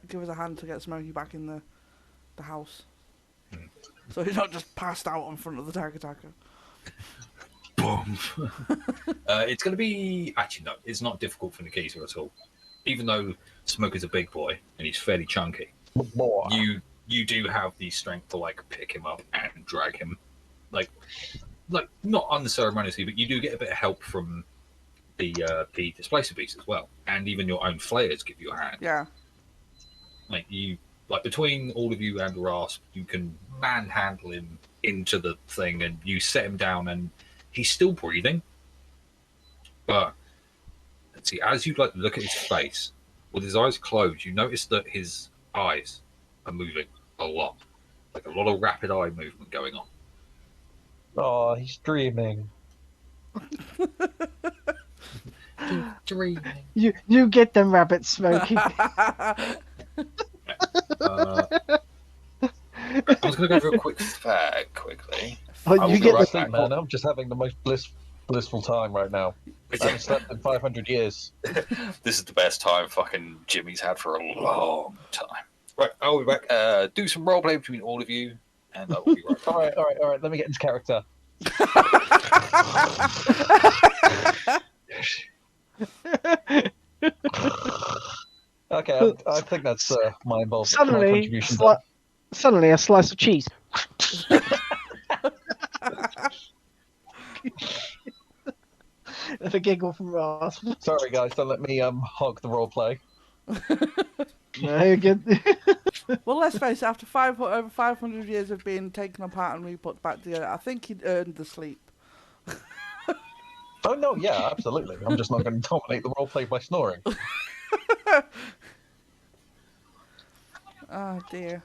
give us a hand to get Smokey back in the house. Hmm. So he's not just passed out in front of the tiger attacker. Boom. It's going to be actually no. It's not difficult for Nikita at all. Even though Smoker's a big boy and he's fairly chunky, Boy. you do have the strength to like pick him up and drag him, like not unceremoniously, but you do get a bit of help from the displacer beast as well, and even your own flayers give you a hand. Yeah. Like between all of you and Rasp, you can manhandle him into the thing, and you set him down, and he's still breathing. But let's see, as you like look at his face with his eyes closed, you notice that his eyes are moving a lot, like a lot of rapid eye movement going on. Oh, he's dreaming. Dreaming. You get them rabbits, Smokey. I'm just going to go for a quick fag quickly. Oh, I will you be get right the back. Man, I'm just having the most blissful time right now. I haven't slept in 500 years. This is the best time fucking Jimmy's had for a long time. Right, I'll be back. Do some roleplay between all of you, and I will be right back. All right. Let me get into character. Okay, I think that's my involvement. My Suddenly, contribution done. suddenly a slice of cheese. That's a giggle from Ross. Sorry, guys, don't let me hog the roleplay. No, you're good. Well, let's face it. After over 500 years of being taken apart and re-put back together, I think he'd earned the sleep. Oh no, yeah, absolutely. I'm just not going to dominate the roleplay by snoring. Oh dear.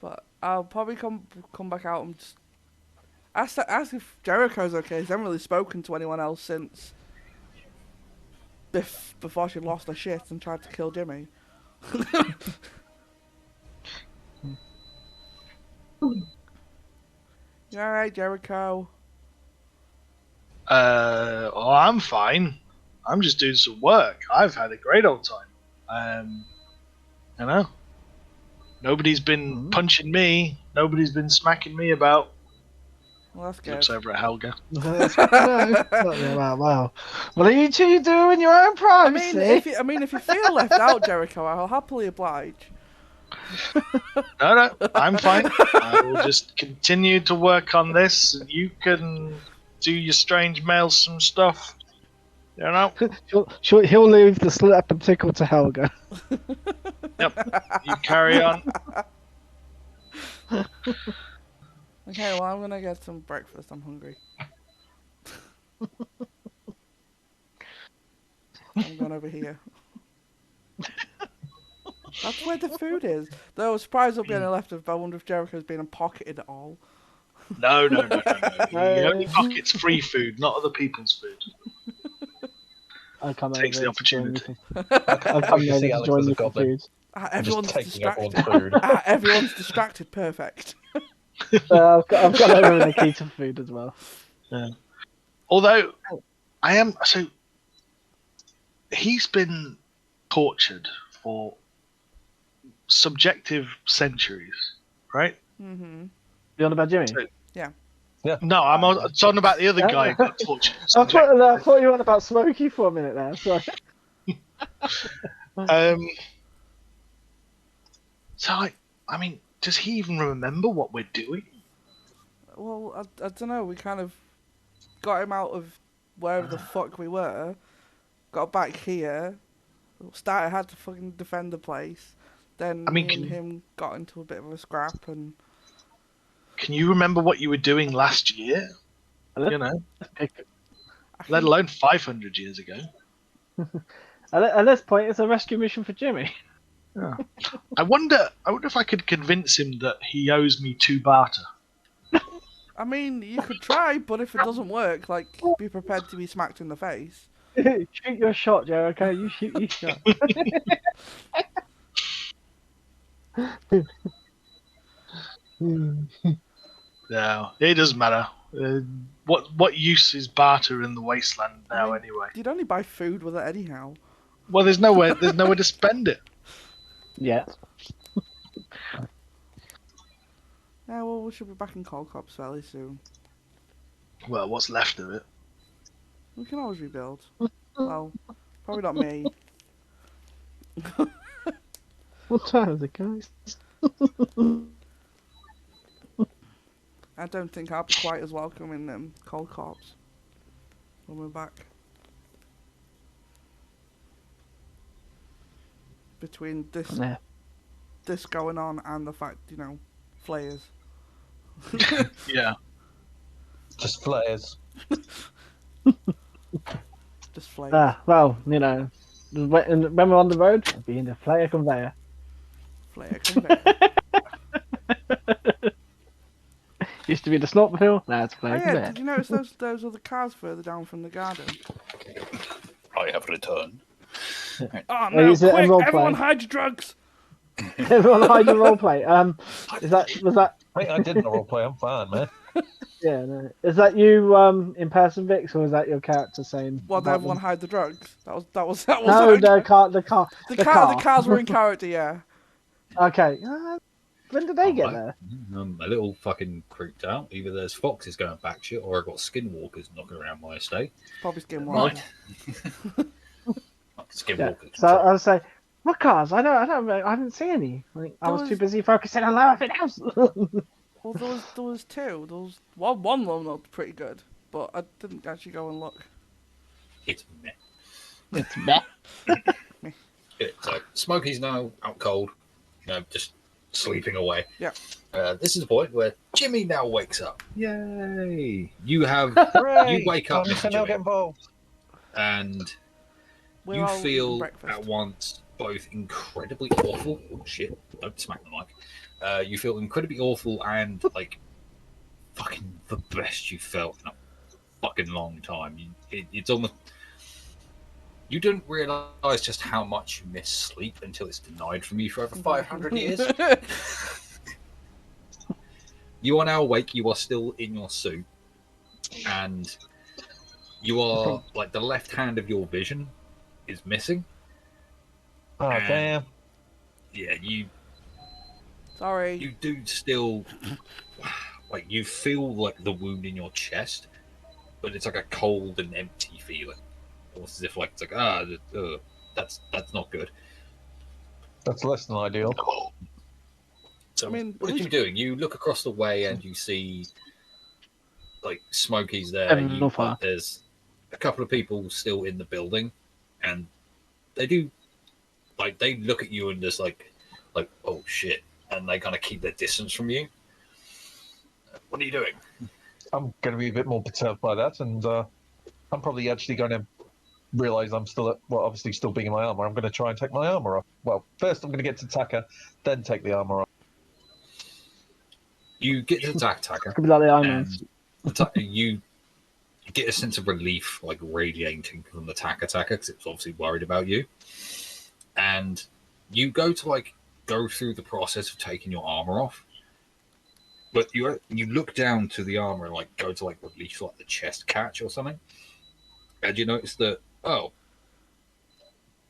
But I'll probably come back out and just ask if Jericho's okay. He's haven't really spoken to anyone else since before she lost her shit and tried to kill Jimmy. You alright, Jericho? Oh, I'm fine. I'm just doing some work. I've had a great old time. You know, nobody's been punching me. Nobody's been smacking me about. Well, that's good. Looks over at Helga. Wow. What are you two doing in your own privacy? If you feel left out, Jericho, I'll happily oblige. No, I'm fine. I will just continue to work on this, and you can do your strange mailsome stuff. You know? He'll leave the slap and tickle to Helga. Yep. You carry on. Okay, well, I'm gonna get some breakfast. I'm hungry. I'm going over here. That's where the food is. Though I was surprised there'll be any left of, but I wonder if Jericho's been pocketed at all. No. He only pockets free food, not other people's food. I'll come Takes over the to join opportunity. I'll come You over see to Alex join as a you for goblin. food. Everyone's Just taking distracted. everyone's food. Everyone's distracted. Perfect. I've got over Nikita food as well. Yeah. Although, I am... So, he's been tortured for subjective centuries, right? Mm-hmm. You on about Jimmy? So- Yeah. No, I'm talking about the other guy who got tortured. I thought you were on about Smokey for a minute there. Sorry. So, I mean, does he even remember what we're doing? Well, I don't know. We kind of got him out of wherever the fuck we were, got back here, had to fucking defend the place. Then me and him got into a bit of a scrap, and can you remember what you were doing last year? You know, let alone 500 years ago. At this point, it's a rescue mission for Jimmy. Yeah. I wonder if I could convince him that he owes me 2 barter. I mean, you could try, but if it doesn't work, like, be prepared to be smacked in the face. Shoot your shot, Jericho. You shoot your shot. No, it doesn't matter. What use is barter in the wasteland now, anyway? You'd only buy food with it anyhow. Well, there's nowhere to spend it. Yeah. Yeah, well, we should be back in Cold Cops fairly soon. Well, what's left of it? We can always rebuild. Well, probably not me. What time is it, guys? I don't think I'll be quite as welcome in Cold Corps when we're back. Between Yeah. this going on and the fact, flayers. Yeah. Just flares. Just flayers. Ah, well, when we're on the road, I'll be in the flyer conveyor. Flayer conveyor. Used to be the snowmobile, now it's Oh flyer yeah, conveyor. did you notice those other cars further down from the garden? I have returned. Oh no, Is it a quick, role everyone play? hide your drugs! Everyone hide your roleplay. Was that? I didn't roleplay. I'm fine, man. Yeah, no. Is that you in person, Vix, or is that your character saying? Well, did everyone hide the drugs? That was No, our the car. the cars were in character, yeah. Okay. When did they get Alright. there? I'm a little fucking creeped out. Either there's foxes going back shit, or I've got skinwalkers knocking around my estate. Probably skin Right. one. Skinwalkers. So I was say, what cars? I didn't see any. I was too busy focusing on everything else. Well, there was two. One of them looked pretty good, but I didn't actually go and look. It's meh. It's meh. So Smokey's now out cold, just sleeping away. Yeah. This is the point where Jimmy now wakes up. Yay! You Hooray! wake up, Time Mr. to now Jimmy, get involved. and We're you all eating feel breakfast. at once both incredibly awful. Oh shit! Don't smack the mic. You feel incredibly awful and like fucking the best you felt in a fucking long time. It's almost. You don't realise just how much you miss sleep until it's denied from you for over 500 years. You are now awake, you are still in your suit, and you are, like, the left hand of your vision is missing. Oh, And- damn. Yeah, you Sorry. do still, like, you feel, like, the wound in your chest, but it's like a cold and empty feeling. Almost as if, like, it's like, that's not good. That's less than ideal. So, I mean, what at are you least- doing? You look across the way and you see, like, Smokey's there. No fire. There's a couple of people still in the building, and they do, like, they look at you and just like, oh shit, and they kind of keep their distance from you. What are you doing? I'm going to be a bit more perturbed by that, and I'm probably actually going to realise I'm obviously still being in my armour. I'm going to try and take my armour off. Well, first I'm going to get to Taka, then take the armour off. You get to attack Taka, Could be like the Iron Man. and you get a sense of relief, like, radiating from the Taka because it's obviously worried about you. And you go to, like, go through the process of taking your armor off, but you look down to the armor and, like, go to, like, release, like, the chest catch or something, and you notice that, oh,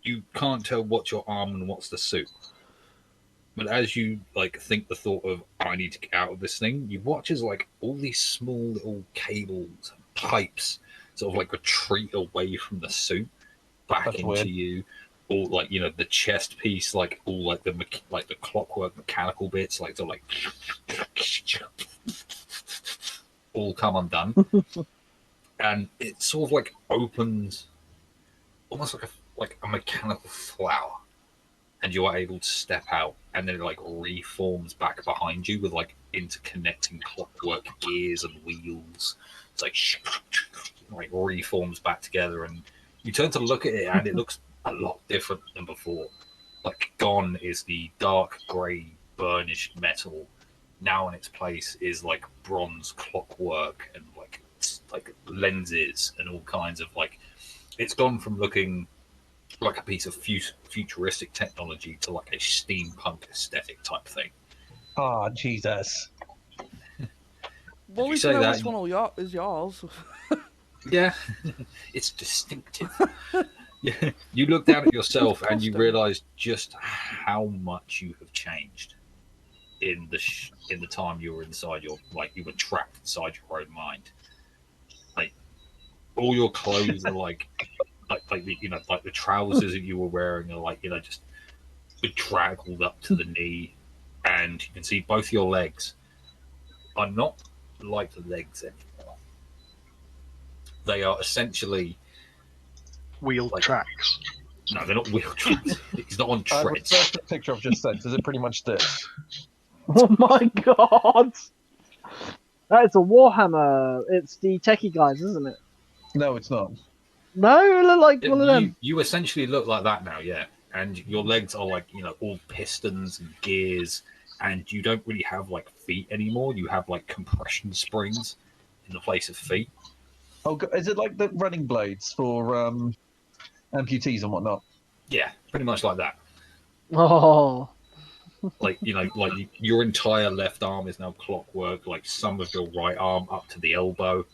you can't tell what's your arm and what's the suit. But as you, like, think the thought of, I need to get out of this thing, you watch as, like, all these small little cables and pipes sort of, like, retreat away from the suit back That's into weird. you. All, like, the chest piece, like, all, like, the clockwork mechanical bits, like, sort of, like, all come undone. And it sort of, like, opens almost like a mechanical flower. And you are able to step out, and then it, like, reforms back behind you with, like, interconnecting clockwork gears and wheels. It's like reforms back together, and you turn to look at it, and it looks a lot different than before. Like, gone is the dark grey burnished metal. Now in its place is, like, bronze clockwork and like lenses and all kinds of, like, it's gone from looking like a piece of futuristic technology to, like, a steampunk aesthetic type thing. Ah, Jesus. Well, you we say know that, which one is yours. Yeah, it's distinctive. Yeah, you look down at yourself and you Custom. realize just how much you have changed in the time you were inside your you were trapped inside your own mind. Like all your clothes are like the, like the trousers that you were wearing are just bedraggled up to the knee, and you can see both your legs are not like the legs anymore. They are essentially Wheel like tracks. no, they're not wheel tracks. He's not on I treads. researched the picture I've just sent. Is it pretty much this? Oh my god! That is a Warhammer. It's the techie guys, isn't it? No, it's not. No, it look like one of them. You essentially look like that now, yeah. And your legs are all pistons and gears, and you don't really have feet anymore. You have compression springs in the place of feet. Oh, is it like the running blades for amputees and whatnot? Yeah, pretty much like that. Oh, Your entire left arm is now clockwork. Like some of your right arm up to the elbow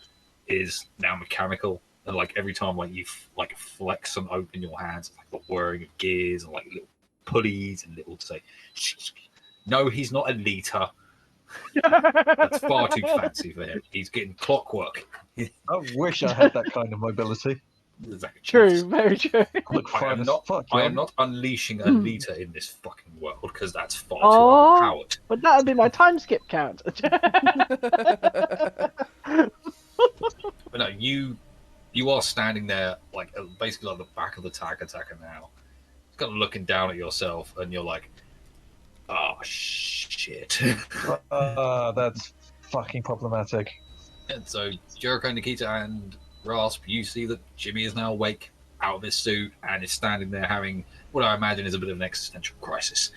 is now mechanical. And every time you flex and open your hands, it's the whirring of gears and little pulleys and little say, no, he's not a liter. That's far too fancy for him. He's getting clockwork. I wish I had that kind of mobility. true, very true. Look I fine am as not. fuck. I yeah. am not unleashing a liter in this fucking world because that's far too Oh. overpowered. But that would be my time skip count. But no, you are standing there basically like the back of the tag attacker now, kind of looking down at yourself, and you're like, oh shit. That's fucking problematic. And so Jericho, Nikita, and Rasp, you see that Jimmy is now awake out of his suit and is standing there having what I imagine is a bit of an existential crisis.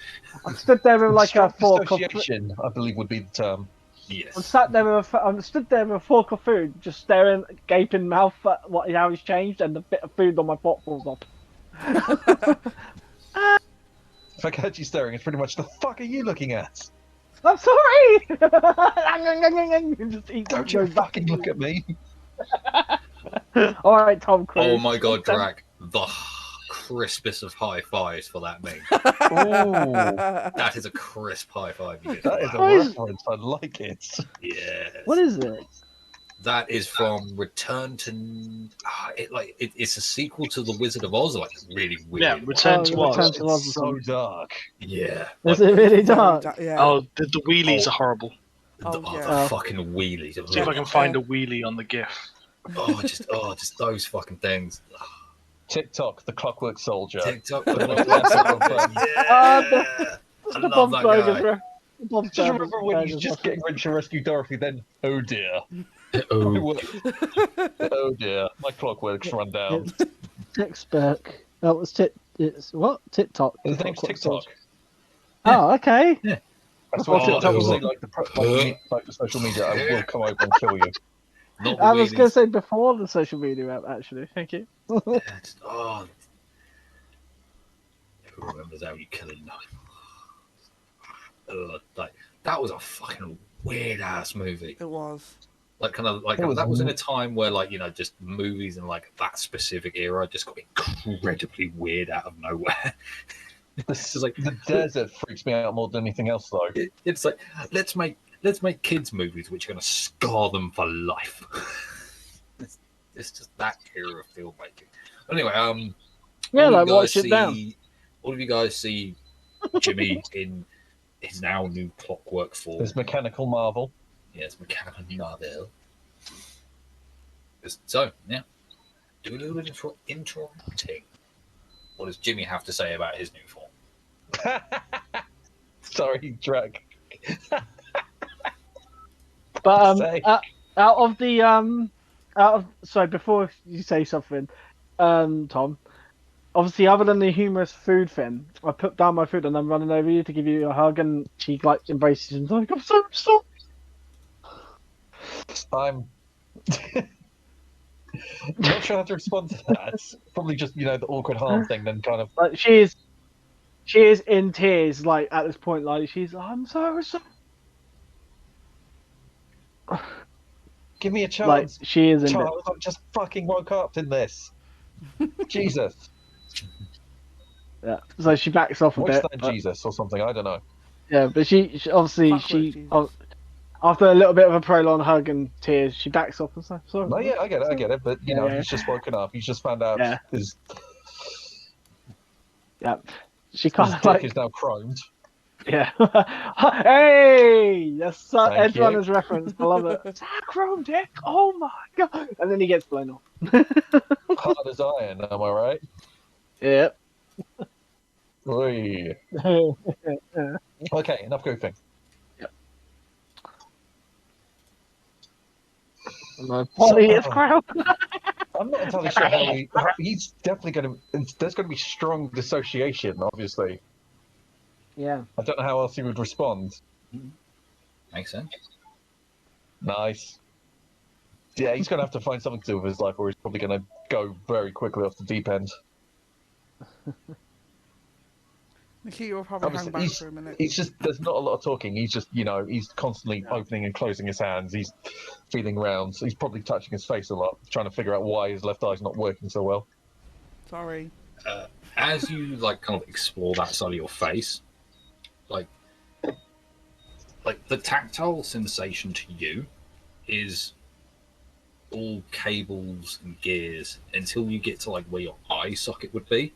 I'm stood there with like a Strong fork of. association, I believe, would be the term. Yes. I'm sat there with I'm stood there with a fork of food, just staring, gaping mouth at how he's changed, and the bit of food on my pot falls off. If I catch you staring, it's pretty much the fuck are you looking at? I'm sorry. Just eat Don't you fucking look at me. All right, Tom Cruise. Oh my god, Drac, the crispest of high fives for that meme. Oh, That is a crisp high five. You did. that is a What is- reference. I like it. Yes. What is it? That is from Return to. It's a sequel to The Wizard of Oz. Really weird. Yeah, Return to Return Oz. to Oz It's or so something. dark. Yeah. Is it really dark? Yeah. Oh, the wheelies Oh. are horrible. The, Oh, yeah. the fucking wheelies. See if I can find a wheelie on the GIF. Just those fucking things. TikTok, the Clockwork Soldier. TikTok. Yeah. Yeah. I The love Bob's that Burgers, guy. bro. The Bob's Just Burgers, remember when he's burgers, just getting ready to rescue Dorothy, then, oh dear. Oh, Oh dear, my clockwork's run down. Tickspurk. That was It's what? TikTok. His name's TikTok. Oh, okay. That's what Oh, TikTok will oh. say, like the social media. I will come over and kill you. not I was the going wheelies. to say before the social media app, actually. Thank you. Oh. Who remembers how you kill a knife? That was a fucking weird ass movie. It was. That was in a time where just movies in that specific era just got incredibly weird out of nowhere. The desert freaks me out more than anything else, though. It's like let's make kids movies which are going to scar them for life. it's just that era of filmmaking. Anyway, Yeah, all like you guys watch it down. all of you guys see Jimmy in his now new clockwork form. There's mechanical marvel. Yes, mechanical marvel. So, yeah. Do a little bit of interrupting. What does Jimmy have to say about his new form? Sorry, Drag. But Say. sorry, before you say something, Tom. Obviously, other than the humorous food thing, I put down my food and I'm running over you to give you a hug, and she embraces you and is like, I'm so sorry. I'm not sure how to respond to that. Probably just the awkward harm thing. Then kind of Like she is in tears. Like at this point, like she's, I'm so sorry. give me a chance. Like she is in it. Child, I just fucking woke up in this. Jesus. Yeah. So she backs off a Watch bit. that But, Jesus or something. I don't know. yeah, but she obviously Fuck with Jesus. after a little bit of a prolonged hug and tears, she backs off and says, "Sorry." No, yeah, I get it. But you Yeah, know, yeah. he's just woken up. He's just found out Yeah. his Yeah. She kind of dick like, is now chromed. yeah. Hey, that's Thank Edge you. Runner's reference. I love it. Is that a chrome dick? Oh my god! And then he gets blown off. Hard as iron. Am I right? Yep. Oy. Yep. Okay, enough goofing. My body is So- chrome. I'm not entirely sure how he's definitely going to. There's going to be strong dissociation, obviously. Yeah. I don't know how else he would respond. Makes sense. Nice. Yeah, he's going to have to find something to do with his life, or he's probably going to go very quickly off the deep end. Nikita will probably hang Obviously, back for a minute. he's just, there's not a lot of talking. He's just, he's constantly opening and closing his hands. He's feeling round. So he's probably touching his face a lot, trying to figure out why his left eye's not working so well. Sorry. As you like kind of explore that side of your face, like the tactile sensation to you is all cables and gears until you get to like where your eye socket would be,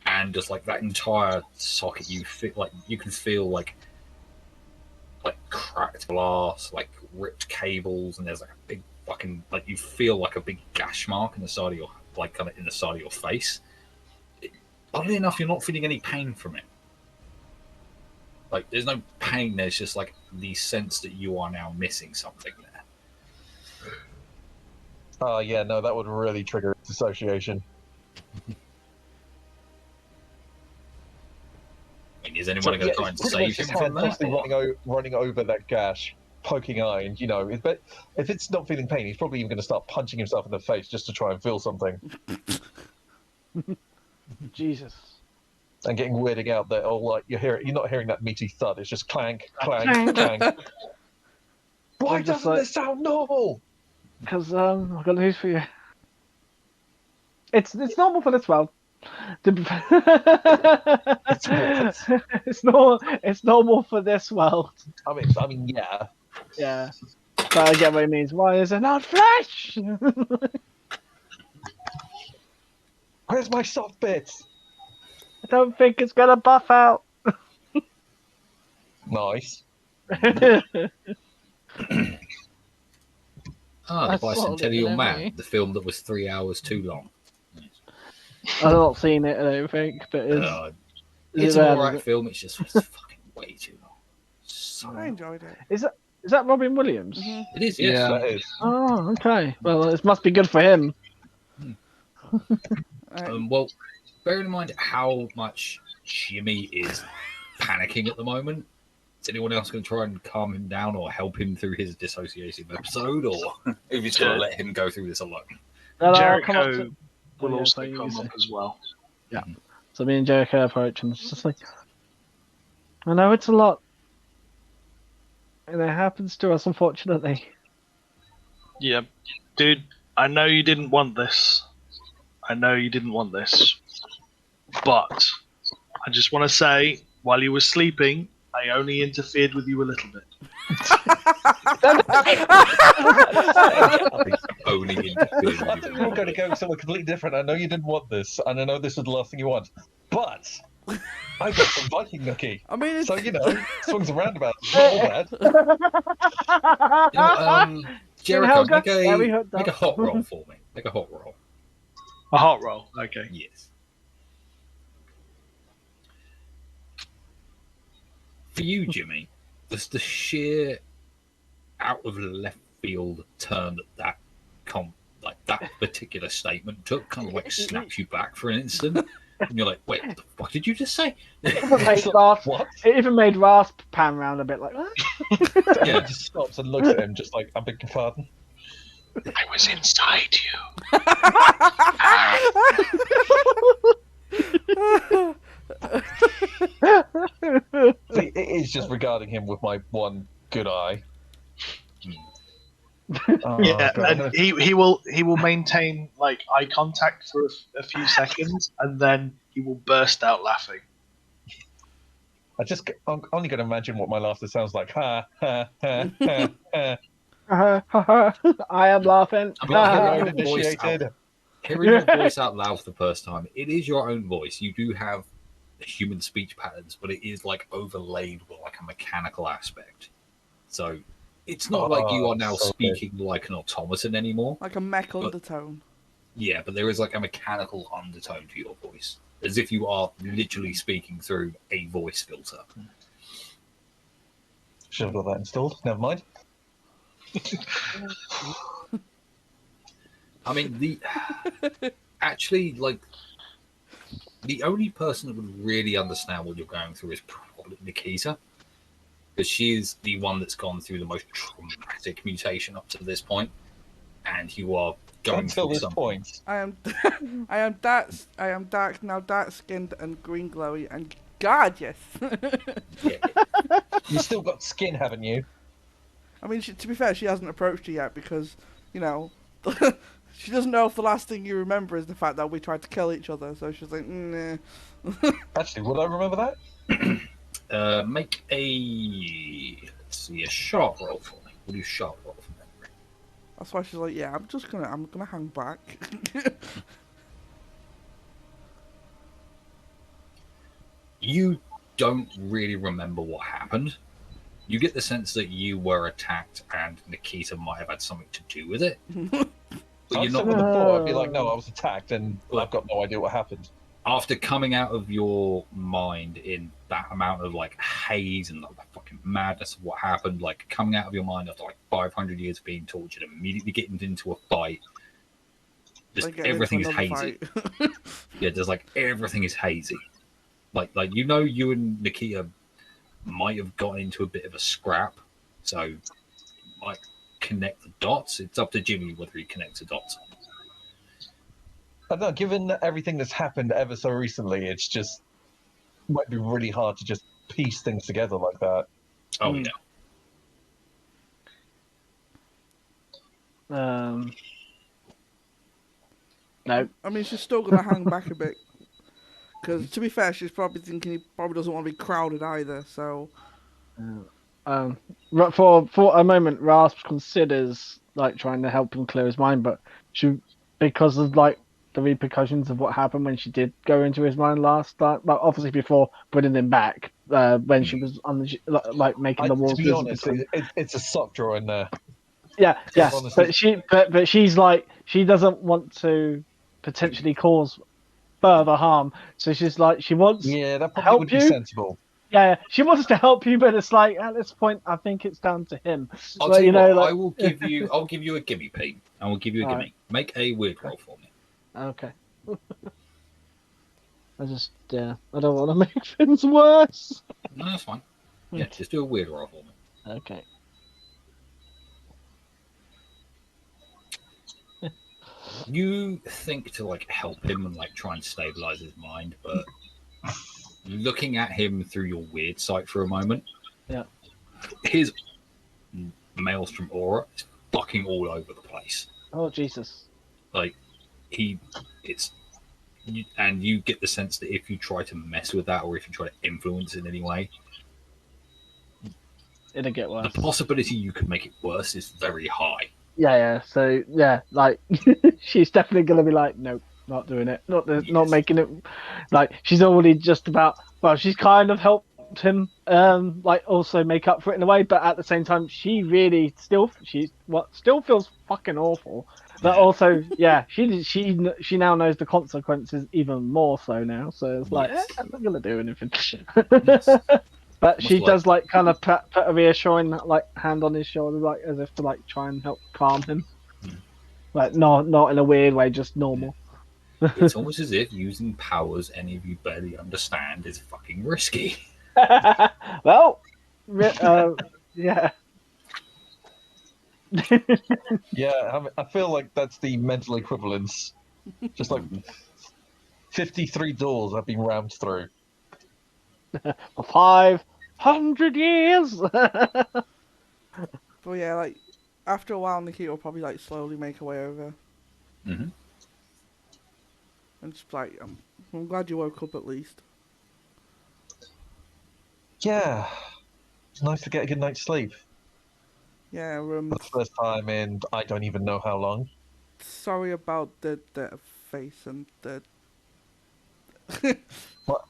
and just like that entire socket, you feel like you can feel like cracked glass, like ripped cables, and there's like a big fucking like you feel like a big gash mark in the side of your like kind of in the side of your face. Oddly enough, you're not feeling any pain from it. Like, there's no pain. There's just like the sense that you are now missing something there. Oh, yeah, no, that would really trigger dissociation. I mean, is anyone going to try and save him from that? Constantly running over that gash, poking eye, and if it's not feeling pain, he's probably even going to start punching himself in the face just to try and feel something, Jesus. and getting weirding out that you're not hearing that meaty thud. It's just clank, clank, clank. Why I'm just doesn't like- this sound normal? Because I've got news for you. It's normal for this world. It's normal for this world. I mean, yeah. Yeah. But I get what it means. Why is it not flesh? Where's my soft bits? I don't think it's gonna buff out. Nice. The That's Bicentennial solid, Man, isn't it? the film that was 3 hours too long. I've not seen it, I don't think, but It's it an bad, alright is it? film. It's just fucking way too long. So I enjoyed it. Is that Robin Williams? it is, yes. Yeah. That is. Oh, okay. Well, it must be good for him. Well, bear in mind how much Jimmy is panicking at the moment. Is anyone else going to try and calm him down or help him through his dissociative episode, or if he's going to let him go through this alone? Then I'll come up Jericho to- will Oh, yeah, also so you come say. up as well. So me and Jericho approach, and it's just like, I know it's a lot, and it happens to us, unfortunately. Yeah, dude, I know you didn't want this. But I just want to say, while you were sleeping, I only interfered with you a little bit. Owning I thought you were going to go somewhere completely different. I know you didn't want this, and I know this is the last thing you want, but I got some Viking nookie. I mean, it's, So, swings and roundabouts. It's not all bad. Jericho, Helga? Yeah, we heard make that. a hot roll for me. Make a hot roll. A hot roll, okay. Yes. For you, Jimmy, just the sheer out of left field turn that that particular statement took kind of like snaps you back for an instant, and you're like, "Wait, what the fuck did you just say?" It even made Rasp, What? it even made Rasp pan round a bit like that. He just stops and looks at him, just like, I beg your pardon. I was inside you. See, it is just regarding him with my one good eye. Oh, Yeah, God, I'm and gonna- he will maintain like eye contact for a few seconds, and then he will burst out laughing. I'm only going to imagine what my laughter sounds like. Ha ha ha ha ha. I am laughing. I mean, hearing Code your voice initiated. hearing your voice out loud for the first time, it is your own voice. You do have human speech patterns, but it is like overlaid with like a mechanical aspect. So it's not like you are now so good. speaking like an automaton anymore. Like a mech But- undertone. Yeah, but there is like a mechanical undertone to your voice, as if you are literally speaking through a voice filter. Should have got that installed. Never mind. I mean, the actually like the only person that would really understand what you're going through is probably Nikita, because she is the one that's gone through the most traumatic mutation up to this point, and you are going Until through this something. point. I am I am dark now, dark skinned and green glowy, and God, yes. Yeah, You still got skin, haven't you? I mean, to be fair, she hasn't approached you yet because, you know, she doesn't know if the last thing you remember is the fact that we tried to kill each other. So she's like, nah. Actually, would I remember that? make a let's see a sharp roll for me. We'll do sharp roll for memory. That's why she's like, yeah, I'm gonna hang back. You don't really remember what happened. You get the sense that you were attacked and Nikita might have had something to do with it. But I'd you're say not with the floor, I'd be like, no, I was attacked and Look. I've got no idea what happened. after coming out of your mind in that amount of like haze and like the fucking madness of what happened, like coming out of your mind after like 500 years of being tortured, immediately getting into a fight. Just Like getting everything is into hazy. another fight. Yeah, just like everything is hazy. Like you know, you and Nikita might have gotten into a bit of a scrap, so you might connect the dots. It's up to Jimmy whether he connects the dots. I don't know, given everything that's happened ever so recently, it's just might be really hard to just piece things together like that. Oh Mm. yeah. No. I mean, she's still gonna hang back a bit. Because to be fair, she's probably thinking he probably doesn't want to be crowded either. So For a moment, Rasp considers like trying to help him clear his mind, but she, because of like the repercussions of what happened when she did go into his mind last time, like obviously before putting him back, when she was on the like making the walls. To be honest, it's a sock drawer in there. Yeah, yeah, honestly. but she's like she doesn't want to potentially cause further harm, so she's like she wants Yeah, that probably help would be you. sensible. Yeah, she wants to help you, but it's like at this point, I think it's down to him. I'll Like, tell you what, like... I will give you. I'll give you a gimme, Pete. I will give you a gimme. Alright. Make a weird roll for me. Okay. I just I don't want to make things worse. No, that's fine. Yeah, just do a weird roll for me. Okay. You think to like help him and like try and stabilize his mind, but looking at him through your weird sight for a moment, Yeah. his maelstrom aura is fucking all over the place. Oh Jesus. Like and you get the sense that if you try to mess with that or if you try to influence it in any way, It'll get worse. the possibility you could make it worse is very high. Yeah. So yeah, like she's definitely gonna be like, nope, not doing it, not Yes. making it. Like she's already just about. Well, she's kind of helped him, like also make up for it in a way, but at the same time, she really still feels fucking awful. But Yeah. also, yeah, she now knows the consequences even more so now. So it's like, Yes. I'm not gonna do anything. Yes. But she Almost does like kind of put a reassuring like hand on his shoulder, like as if to like try and help calm him. Like not in a weird way, just normal. It's almost as if using powers any of you barely understand is fucking risky. Well, yeah. Yeah, I feel like that's the mental equivalence. Just like 53 doors I've been rammed through. For 500 years. but yeah, like after a while, Nikita will probably like slowly make her way over Mm-hmm. and just like, I'm glad you woke up at least. Yeah, it's nice to get a good night's sleep. Yeah. For the first time in I don't even know how long. Sorry about the face and the What?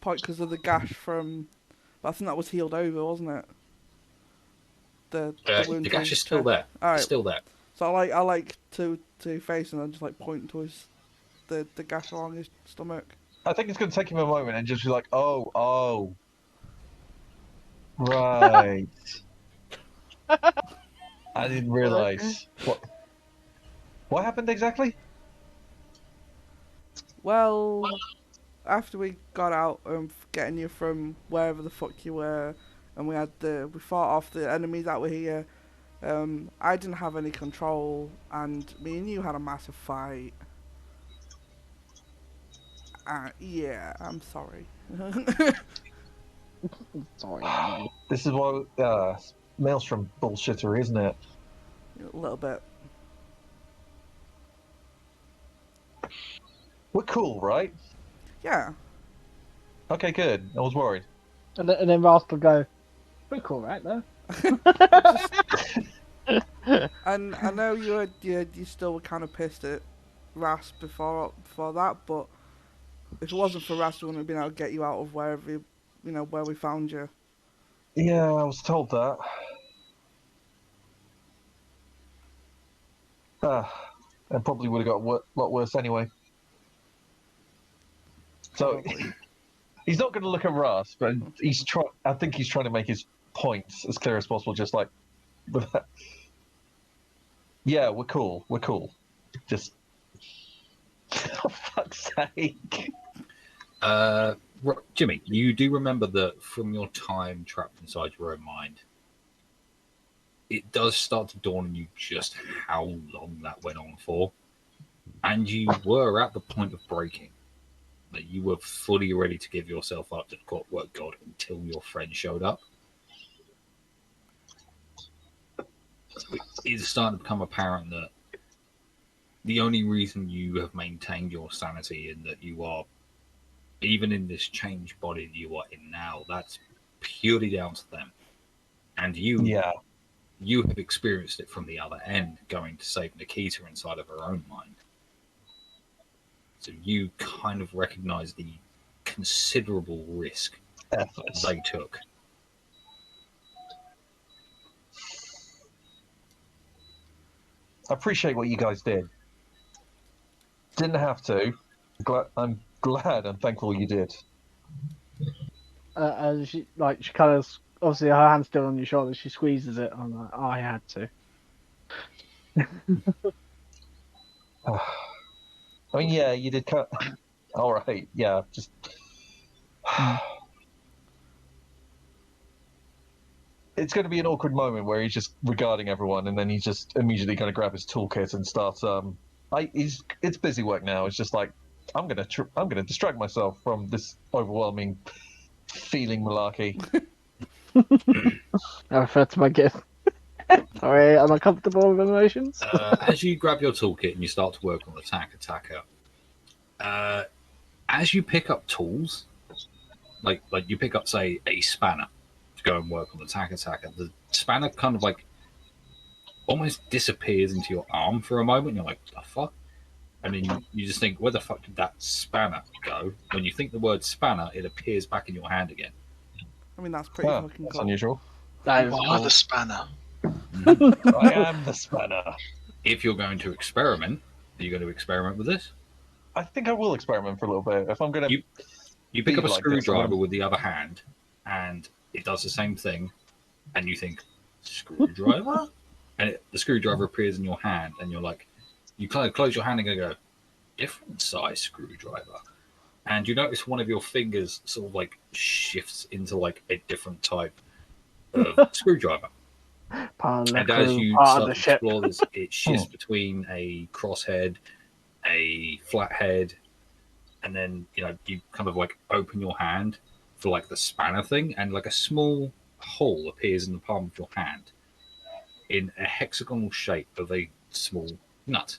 point because of the gash from. But I think that was healed over, wasn't it? The wound The to gash his is still chest. there. All right. It's still there. So I like to face and then just like point to his the gash along his stomach. I think it's going to take him a moment and just be like, oh, right. I didn't realise. What happened exactly? Well, after we got out getting you from wherever the fuck you were, and we fought off the enemies that were here. I didn't have any control, and me and you had a massive fight. Yeah, I'm sorry. Sorry. This is why Maelstrom bullshittery, isn't it? A little bit. We're cool, right? Yeah. Okay, good. I was worried. And then Rasp will go, we're cool, right, though? And I know you still were kind of pissed at Rasp before that, but if it wasn't for Rasp, we wouldn't have been able to get you out of wherever where we found you. Yeah, I was told that. And probably would have got a lot worse anyway. So Probably. he's not going to look at Russ, but I think he's trying to make his points as clear as possible. Just like, yeah, we're cool. We're cool. Just, for fuck's sake. Jimmy, you do remember that from your time trapped inside your own mind, it does start to dawn on you just how long that went on for. And you were at the point of breaking. That you were fully ready to give yourself up to the Clockwork God until your friend showed up. So it is starting to become apparent that the only reason you have maintained your sanity and that you are, even in this changed body that you are in now, that's purely down to them. And you have experienced it from the other end, going to save Nikita inside of her own mind. So you kind of recognize the considerable risk they took. I appreciate what you guys did. Didn't have to. I'm glad and thankful you did. And she kind of, obviously her hand's still on your shoulder, she squeezes it. I'm like, oh, I had to. I mean, yeah, you did cut. All right, yeah, just. It's going to be an awkward moment where he's just regarding everyone, and then he's just immediately going to grab his toolkit and start. It's busy work now. It's just like I'm going to distract myself from this overwhelming feeling malarkey. I refer to my gift. Sorry, I'm uncomfortable with emotions. As you grab your toolkit and you start to work on the attacker, as you pick up tools, like you pick up, say, a spanner to go and work on the attacker, the spanner kind of like almost disappears into your arm for a moment. You're like, the fuck? And then you just think, where the fuck did that spanner go? When you think the word spanner, it appears back in your hand again. I mean, that's pretty fucking That's cool. unusual. That is You are the spanner. I am the spanner. If you're going to experiment, are you going to experiment with this? I think I will experiment for a little bit. If I'm going to. You pick up a like screwdriver this, with the other hand, and it does the same thing, and you think, screwdriver? And the screwdriver appears in your hand, and you're like, you kind of close your hand and go, different size screwdriver. And you notice one of your fingers sort of like shifts into like a different type of screwdriver. And as you start to explore this, it shifts between a crosshead, a flathead, and then you kind of like open your hand for like the spanner thing, and like a small hole appears in the palm of your hand. in a hexagonal shape of a small nut,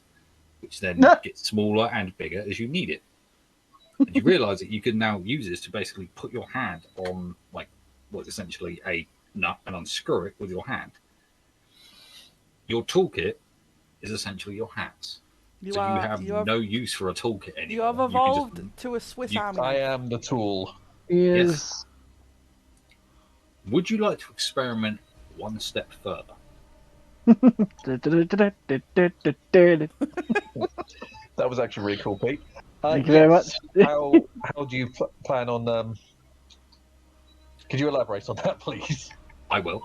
which then No. gets smaller and bigger as you need it. And you realise that you can now use this to basically put your hand on like what's essentially a nut and unscrew it with your hand. Your toolkit is essentially your hands. You So you have you have no use for a toolkit anymore. you have can just- evolved to a Swiss you- Army I knife. am the tool. Is Would you like to experiment one step further? That was actually really cool, Pete. Thank you very much. How do you plan on? Could you elaborate on that, please? I will.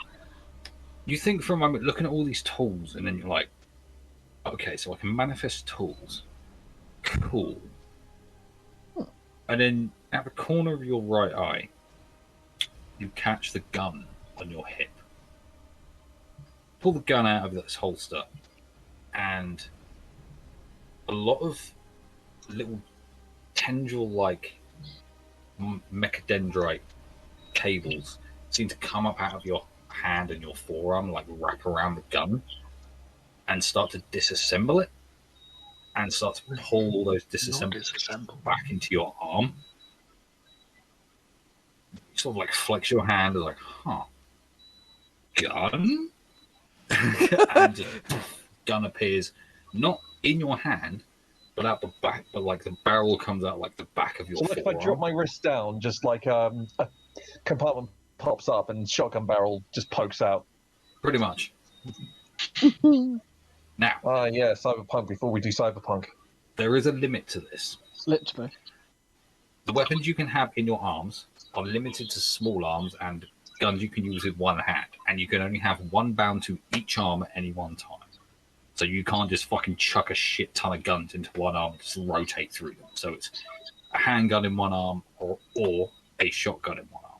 You think for a moment, looking at all these tools, and then you're like, okay, so I can manifest tools. Cool. And then at the corner of your right eye, you catch the gun on your hip. Pull the gun out of its holster, and a lot of little tendril-like mechadendrite cables seem to come up out of your hand and your forearm, like wrap around the gun, and start to disassemble it, and start to pull all those disassembled back into your arm. You sort of like flex your hand, and like, huh, gun, and just gun appears not in your hand, but out the back. But like the barrel comes out like the back of your So, like, if I forearm. drop my wrist down, just like a compartment pops up and shotgun barrel just pokes out. Pretty much. Now, Yeah, cyberpunk. Before we do cyberpunk, there is a limit to this. Literally. The weapons you can have in your arms are limited to small arms and guns you can use with one hand, and you can only have one bound to each arm at any one time. So you can't just fucking chuck a shit ton of guns into one arm and just rotate through them. So it's a handgun in one arm or a shotgun in one arm.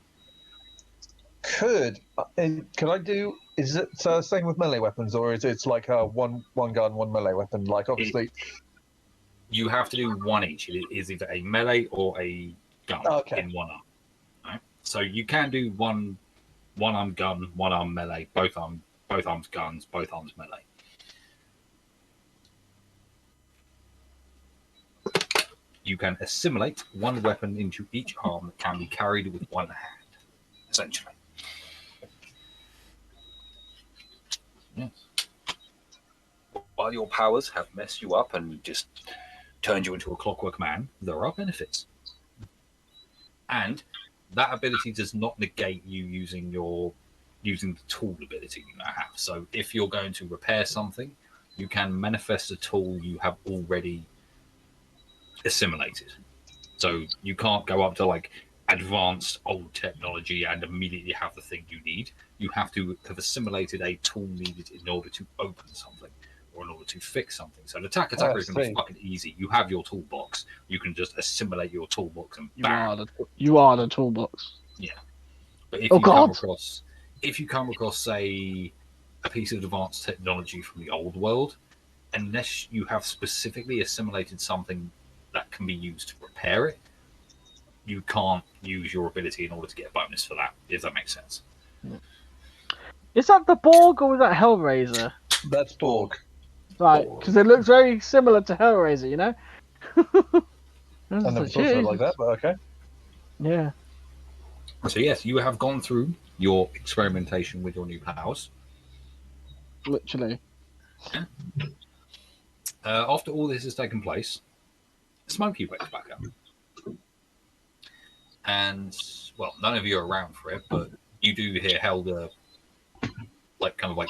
could I do? Is it same with melee weapons, or is it like a one gun, one melee weapon? Like obviously, You have to do one each. It is either a melee or a gun in one arm. Right? So you can do one arm gun, one arm melee, both arms guns, both arms melee. You can assimilate one weapon into each arm that can be carried with one hand, essentially. Yes. While your powers have messed you up and just turned you into a clockwork man, there are benefits. And that ability does not negate you using the tool ability you now have. So if you're going to repair something, you can manifest a tool you have already assimilated. So you can't go up to like advanced old technology and immediately have the thing you need. You have to have assimilated a tool needed in order to open something or in order to fix something. So an attacker is going to be fucking easy. You have your toolbox. You can just assimilate your toolbox and bam. You are the toolbox. Yeah. But if you come across, say, a piece of advanced technology from the old world, unless you have specifically assimilated something that can be used to repair it, you can't use your ability in order to get a bonus for that, if that makes sense. Is that the Borg or is that Hellraiser? that's Borg. Right, because it looks very similar to Hellraiser, you know? I never thought of it like that, but okay. Yeah. So yes, you have gone through your experimentation with your new powers. Literally. After all this has taken place, Smokey wakes back up. And, well, none of you are around for it, but you do hear Helga,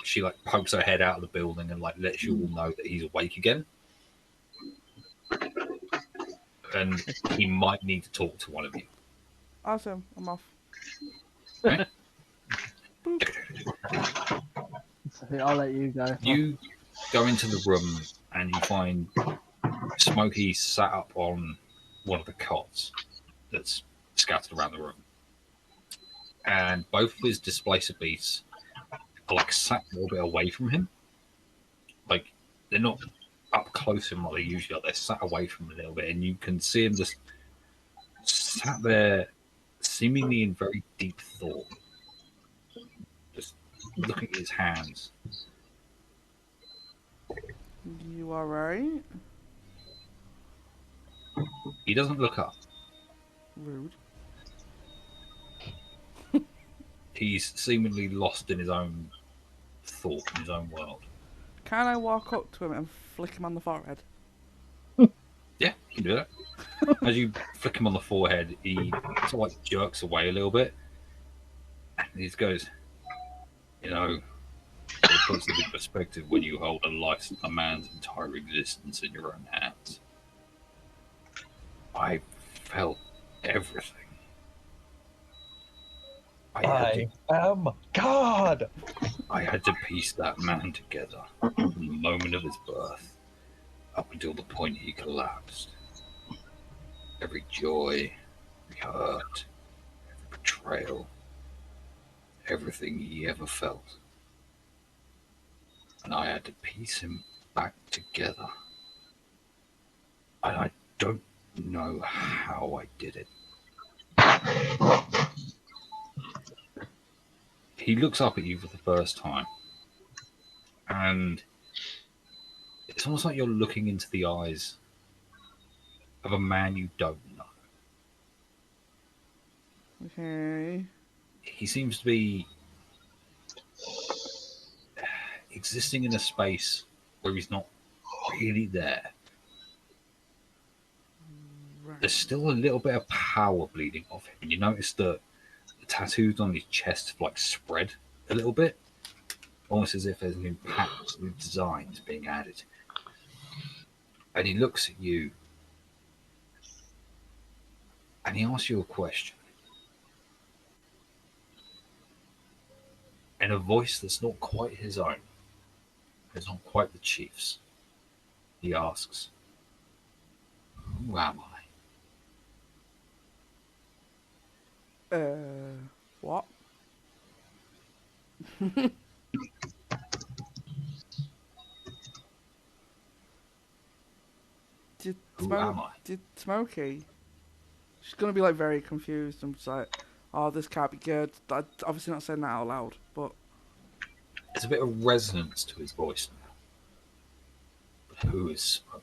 she pokes her head out of the building and lets you all know that he's awake again. And he might need to talk to one of you. Awesome. I'm off. Okay? I'll let you go. You go into the room and you find Smokey sat up on one of the cots that's scattered around the room. And both of his displacer beasts are sat a little bit away from him. They're not up close to him like they usually are. They're sat away from him a little bit, and you can see him just sat there, seemingly in very deep thought, just looking at his hands, You alright? He doesn't look up. Rude. He's seemingly lost in his own thought, in his own world. Can I walk up to him and flick him on the forehead? Yeah, you can do that. As you flick him on the forehead, he sort of like jerks away a little bit. And he just goes, you know, it puts it in perspective when you hold a man's entire existence in your own hands. I felt everything. I am God. I had to piece that man together from the moment of his birth up until the point he collapsed. Every joy, every hurt, every betrayal, everything he ever felt. And I had to piece him back together. And I don't know how I did it. He looks up at you for the first time, and it's almost like you're looking into the eyes of a man you don't know. Okay. He seems to be existing in a space where he's not really there. Right. There's still a little bit of power bleeding off him. And you notice that the tattoos on his chest have like spread a little bit, almost as if there's new patterns, new designs being added. And he looks at you and he asks you a question in a voice that's not quite his own. It's not quite the chief's. He asks, "Who am I?" What? Did Who am I? Did Smokey? She's gonna be like very confused. I'm just like, oh, this can't be good. I obviously not saying that out loud, but There's a bit of resonance to his voice now. But who is Smokey?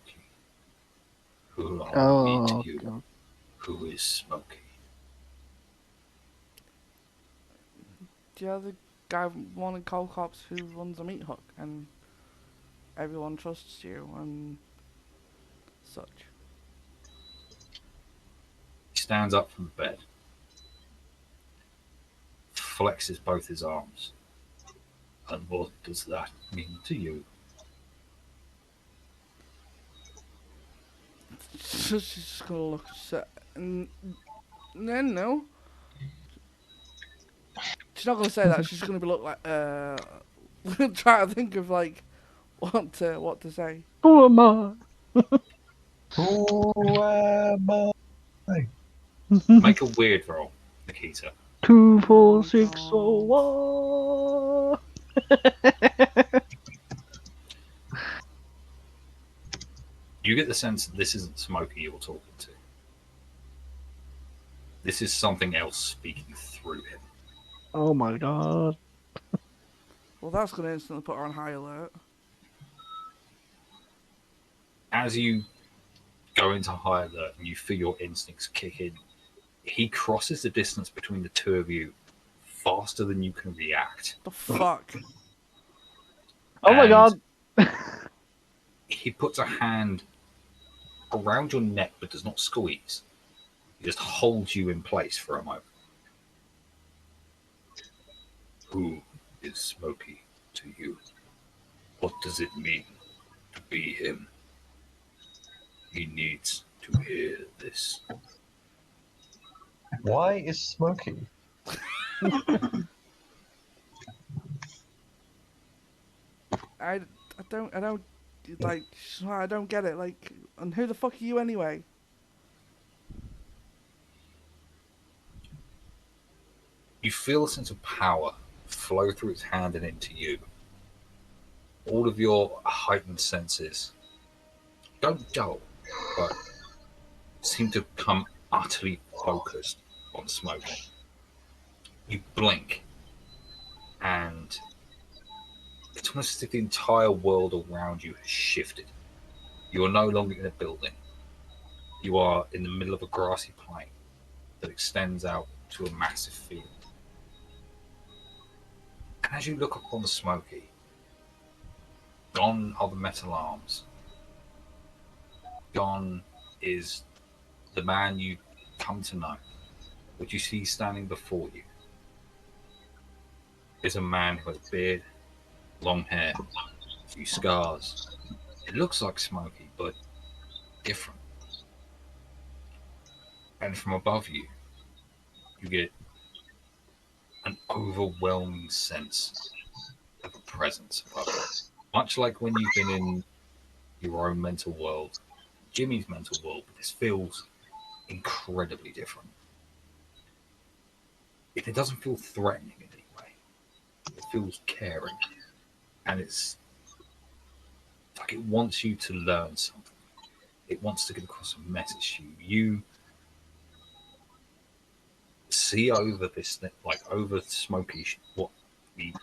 Who are we to Oh, you? God. Who is Smokey? do you have the guy one in Cold Cops who runs a meat hook and everyone trusts you and such? He stands up from the bed, flexes both his arms. And what does that mean to you? She's just gonna look set and then no. She's not gonna say that. She's just gonna be look like try to think of like what to say. Who am I? Who am I? Make a weird roll, Nikita. 2, 4, Oh, 6, oh, one. You get the sense that this isn't Smokey you're talking to. This is something else speaking through him. Oh my God. Well, that's gonna instantly put her on high alert. As you go into high alert and you feel your instincts kick in, he crosses the distance between the two of you faster than you can react. The fuck? Oh my And God. he puts a hand around your neck but does not squeeze. He just holds you in place for a moment. Who is Smokey to you? What does it mean to be him? He needs to hear this. Why is Smokey? I don't like I don't get it. Like, and who the fuck are you anyway? You feel a sense of power flow through its hand and into you. All of your heightened senses don't dull, but seem to become utterly focused on Smokey. You blink, and it's It's almost as if the entire world around you has shifted. You are no longer in a building. You are in the middle of a grassy plain that extends out to a massive field. And as you look upon the Smoky, gone are the metal arms. Gone is the man you come to know. What you see standing before you is a man who has a beard, long hair, a few scars. It looks like Smokey, but different. And from above you, you get an overwhelming sense of a presence above you. Much like when you've been in your own mental world, Jimmy's mental world, but this feels incredibly different. It doesn't feel threatening in any way. It feels caring. And it's like it wants you to learn something. It wants to get across a message to you. You see over this, like over Smokey, what the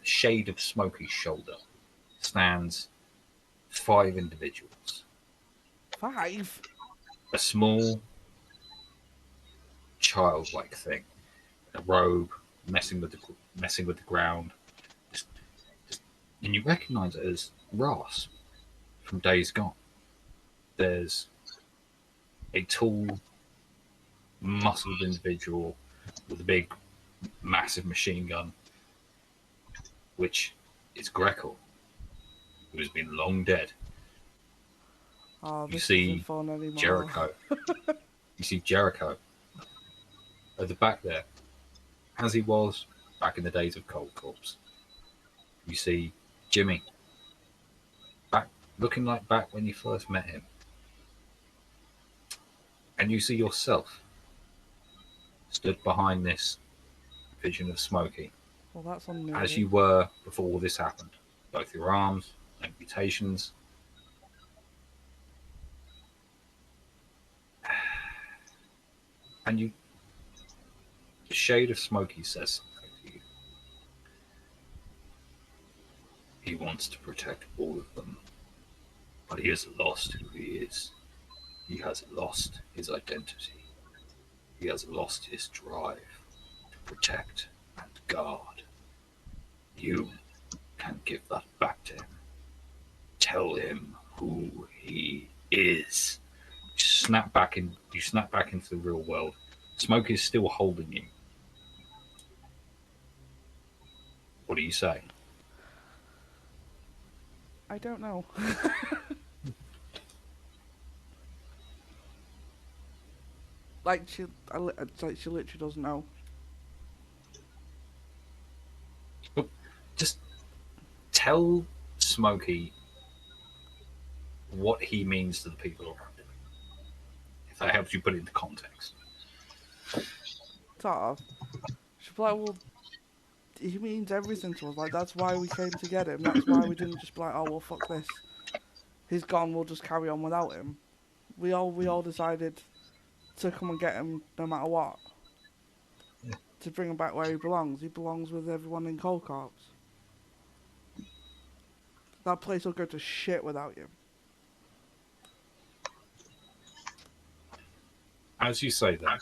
shade of Smokey's shoulder stands 5 individuals. 5? A small, childlike thing, in a robe, messing with the ground, just, and you recognise it as Ross from Days Gone. There's a tall, muscled individual with a big, massive machine gun, which is Greco, who has been long dead. Oh, You this see isn't fun anymore. Jericho. You see Jericho at the back there, as he was back in the days of Cold Corpse. You see Jimmy, back looking like back when you first met him. And you see yourself stood behind this vision of Smokey, Well, that's unnerving. as you were before all this happened. Both your arms, amputations. And the shade of Smokey says something to you. He wants to protect all of them, but he has lost who he is. He has lost his identity. He has lost his drive to protect and guard. You can give that back to him. Tell him who he is. You snap back into the real world. Smoke is still holding you. What do you say? I don't know. It's like she literally doesn't know. Just tell Smokey what he means to the people around him. If that helps you put it into context. Sort of. She's like, well, he means everything to us. Like, that's why we came to get him. That's why we didn't just be like, oh, well, fuck this. He's gone, we'll just carry on without him. We all decided to come and get him no matter what. Yeah. To bring him back where he belongs. He belongs with everyone in Cold Corps. That place will go to shit without you. As you say that,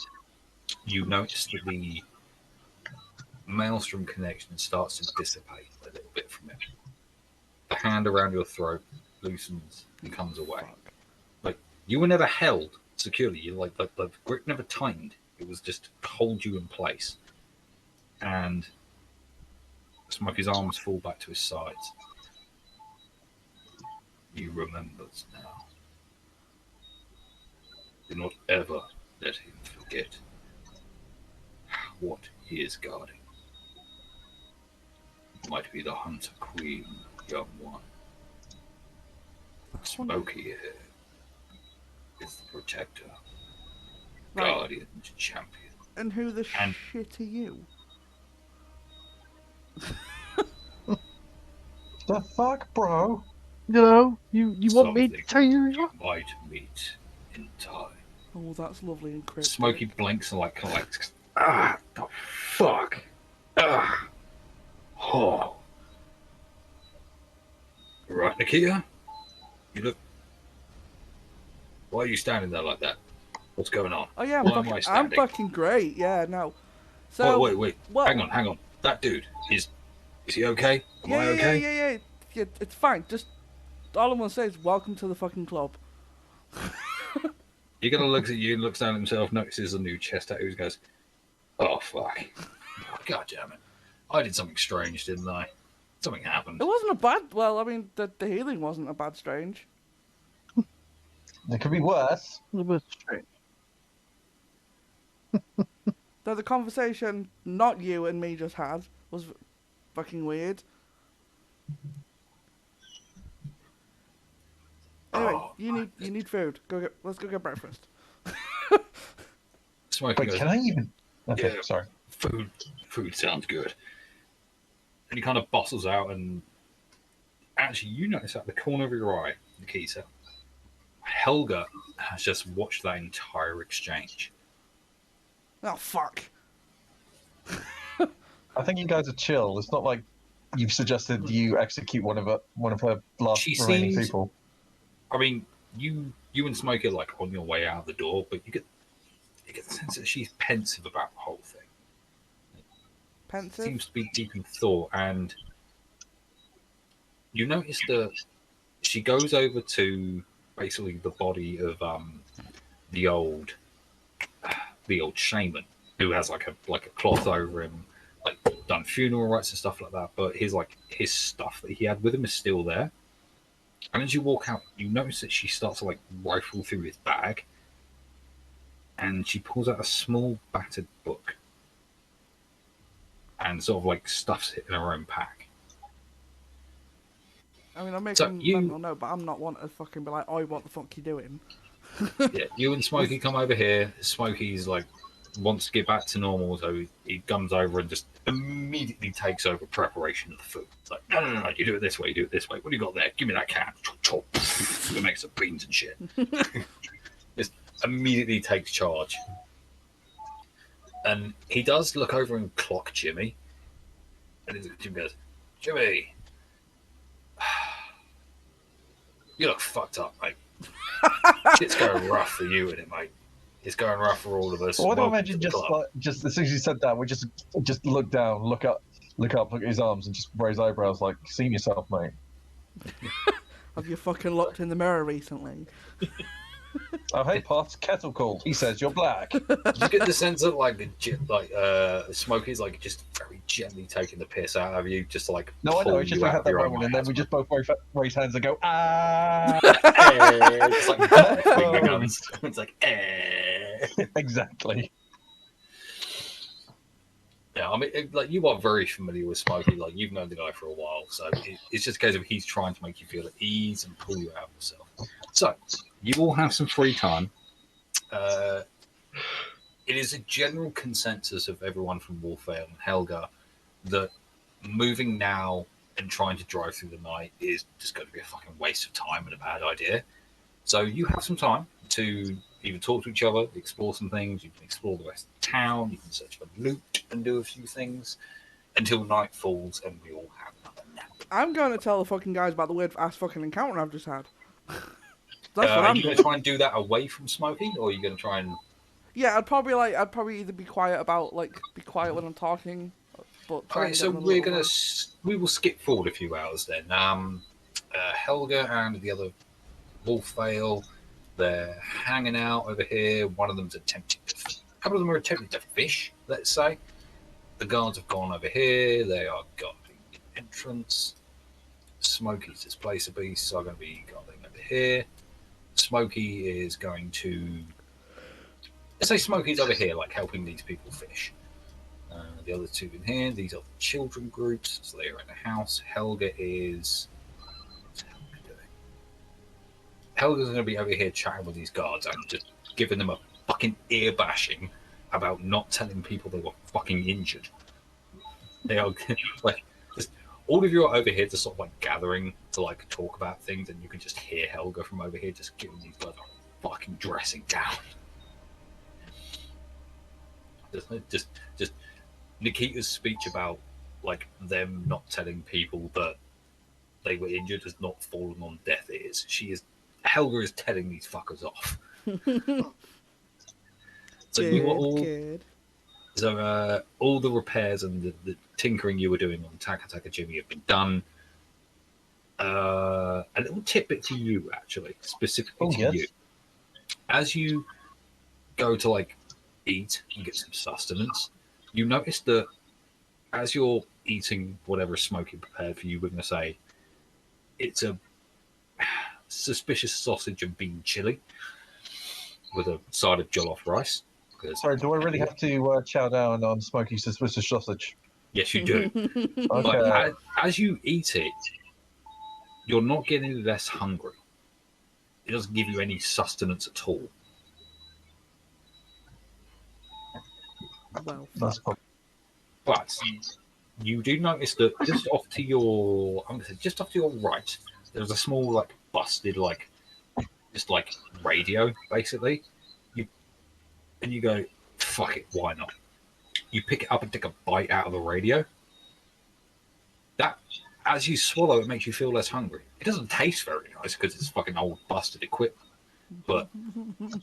you notice that the maelstrom connection starts to dissipate a little bit from it. The hand around your throat loosens and comes away. Fuck. Like you were never held securely. You like the grip never tightened. It was just to hold you in place. And Smokey's arms fall back to his sides. He remembers now. Do not ever let him forget what he is guarding. It might be the Hunter Queen, young one. Smokey here is the protector, Right. guardian, champion. And who the And- shit are you? The fuck, bro? You know, you want me to Something tell you? you might meet in time. Oh, that's lovely and cryptic. Smokey blinks and like the fuck. Ah. Oh. Nikita, you look. Why are you standing there like that? What's going on? Oh yeah, Why am I I'm standing? fucking great. Yeah, no. So Wait. Well, Hang on. That dude is he okay? Am yeah, I yeah, okay? yeah. It's fine. Just all I'm gonna say is welcome to the fucking club. He gonna looks at you, looks down at himself, notices a new chest tattoo, and goes, "Oh fuck! God damn it! I did something strange, didn't I? Something happened." It wasn't a bad. Well, I mean, the healing wasn't a bad strange. It could be worse. It was strange. Though the conversation not you and me just had was fucking weird. Anyway, Oh, you need food. Let's go get breakfast. Smoking Wait, goes, can I even? Okay, Yeah. sorry. Food sounds good. And he kind of bustles out, and actually, you notice at the corner of your eye, Nikita, Helga has just watched that entire exchange. Oh fuck. I think you guys are chill. It's not like you've suggested you execute one of her last She remaining seems. people. I mean, you and Smoke are like on your way out the door, but you get the sense that she's pensive about the whole thing. Pensive. Seems to be deep in thought, and you notice that she goes over to basically the body of the old shaman who has like a cloth over him, like done funeral rites and stuff like that. But his stuff that he had with him is still there. And as you walk out, you notice that she starts to like rifle through his bag, and she pulls out a small battered book and sort of like stuffs it in her own pack. I mean, I'm So making you, mental note, but I'm not one to fucking be like, "Oh, what the fuck you doing?" yeah, you and Smokey come over here. Smokey's like wants to get back to normal, so he comes over and just immediately takes over preparation of the food. It's like, no, you do it this way, you do it this way. What do you got there? Give me that can. We make some beans and shit. Just immediately takes charge. And he does look over and clock Jimmy. And Jimmy goes, Jimmy, you look fucked up, mate. Shit's going rough for you, isn't it, mate? It's going rough for all of us. Well, I don't Welcome to imagine the club. just as soon as you said that, we just look down, look up, look at his arms, and just raise eyebrows like, "Seen yourself, mate." Have you fucking looked in the mirror recently? Oh, hey, Pot, kettle call. He says you're black. You get the sense of like Smokey's like just very gently taking the piss out of you, just to, like No, I know. pull It's just you we out had of that your own moment, and then we miasma. just both raise hands and go, "Ah!" Just like finger guns. It's like Exactly. Yeah, I mean, like you are very familiar with Smokey. Like you've known the guy for a while, so it's just a case of he's trying to make you feel at ease and pull you out of yourself. So you all have some free time. It is a general consensus of everyone from Warfare and Helga that moving now and trying to drive through the night is just going to be a fucking waste of time and a bad idea. So you have some time to either talk to each other, explore some things. You can explore the rest of the town. You can search for loot and do a few things until night falls and we all have another nap. I'm going to tell the fucking guys about the weird ass fucking encounter I've just had. That's what Are I'm you going doing. to try and do that away from Smokey, or are you going to try and? Yeah, I'd probably either be quiet when I'm talking, but try Okay, and so get we will skip forward a few hours then. Helga and the other Wolfvale, they're hanging out over here. One of them's attempting to. A couple of them are attempting to fish. Let's say the guards have gone over here. They are guarding the entrance. Smokey's displacer beasts are going to be guarding over here. Smokey is going to. Let's say Smokey's over here, like helping these people fish. The other two in here, these are the children groups, so they are in the house. Helga is. What's Helga doing? Helga's going to be over here chatting with these guards and just giving them a fucking ear bashing about not telling people they were fucking injured. They are like, just all of you are over here just sort of like gathering to like talk about things, and you can just hear Helga from over here just giving these guys a fucking dressing down. Just Nikita's speech about like them not telling people that they were injured has not fallen on deaf ears. Helga is telling these fuckers off. So you were all Good. So all the repairs and the tinkering you were doing on Taka Taka Jimmy have been done. A little tidbit for you, actually, specifically to you. As you go to like eat and get some sustenance, you notice that as you're eating whatever is smoking prepared for you, we're going to say it's a suspicious sausage and bean chili with a side of jollof rice. Sorry, do I really have to chow down on smoky suspicious sausage? Yes, you do. Okay. But as you eat it, you're not getting less hungry. It doesn't give you any sustenance at all. Well, That's fuck. But you do notice that just off to your, I'm going to say, just off to your right, there's a small, like, busted, like, just like radio, basically. And you go, fuck it, why not? You pick it up and take a bite out of the radio. That, as you swallow, it makes you feel less hungry. It doesn't taste very nice because it's fucking old busted equipment. But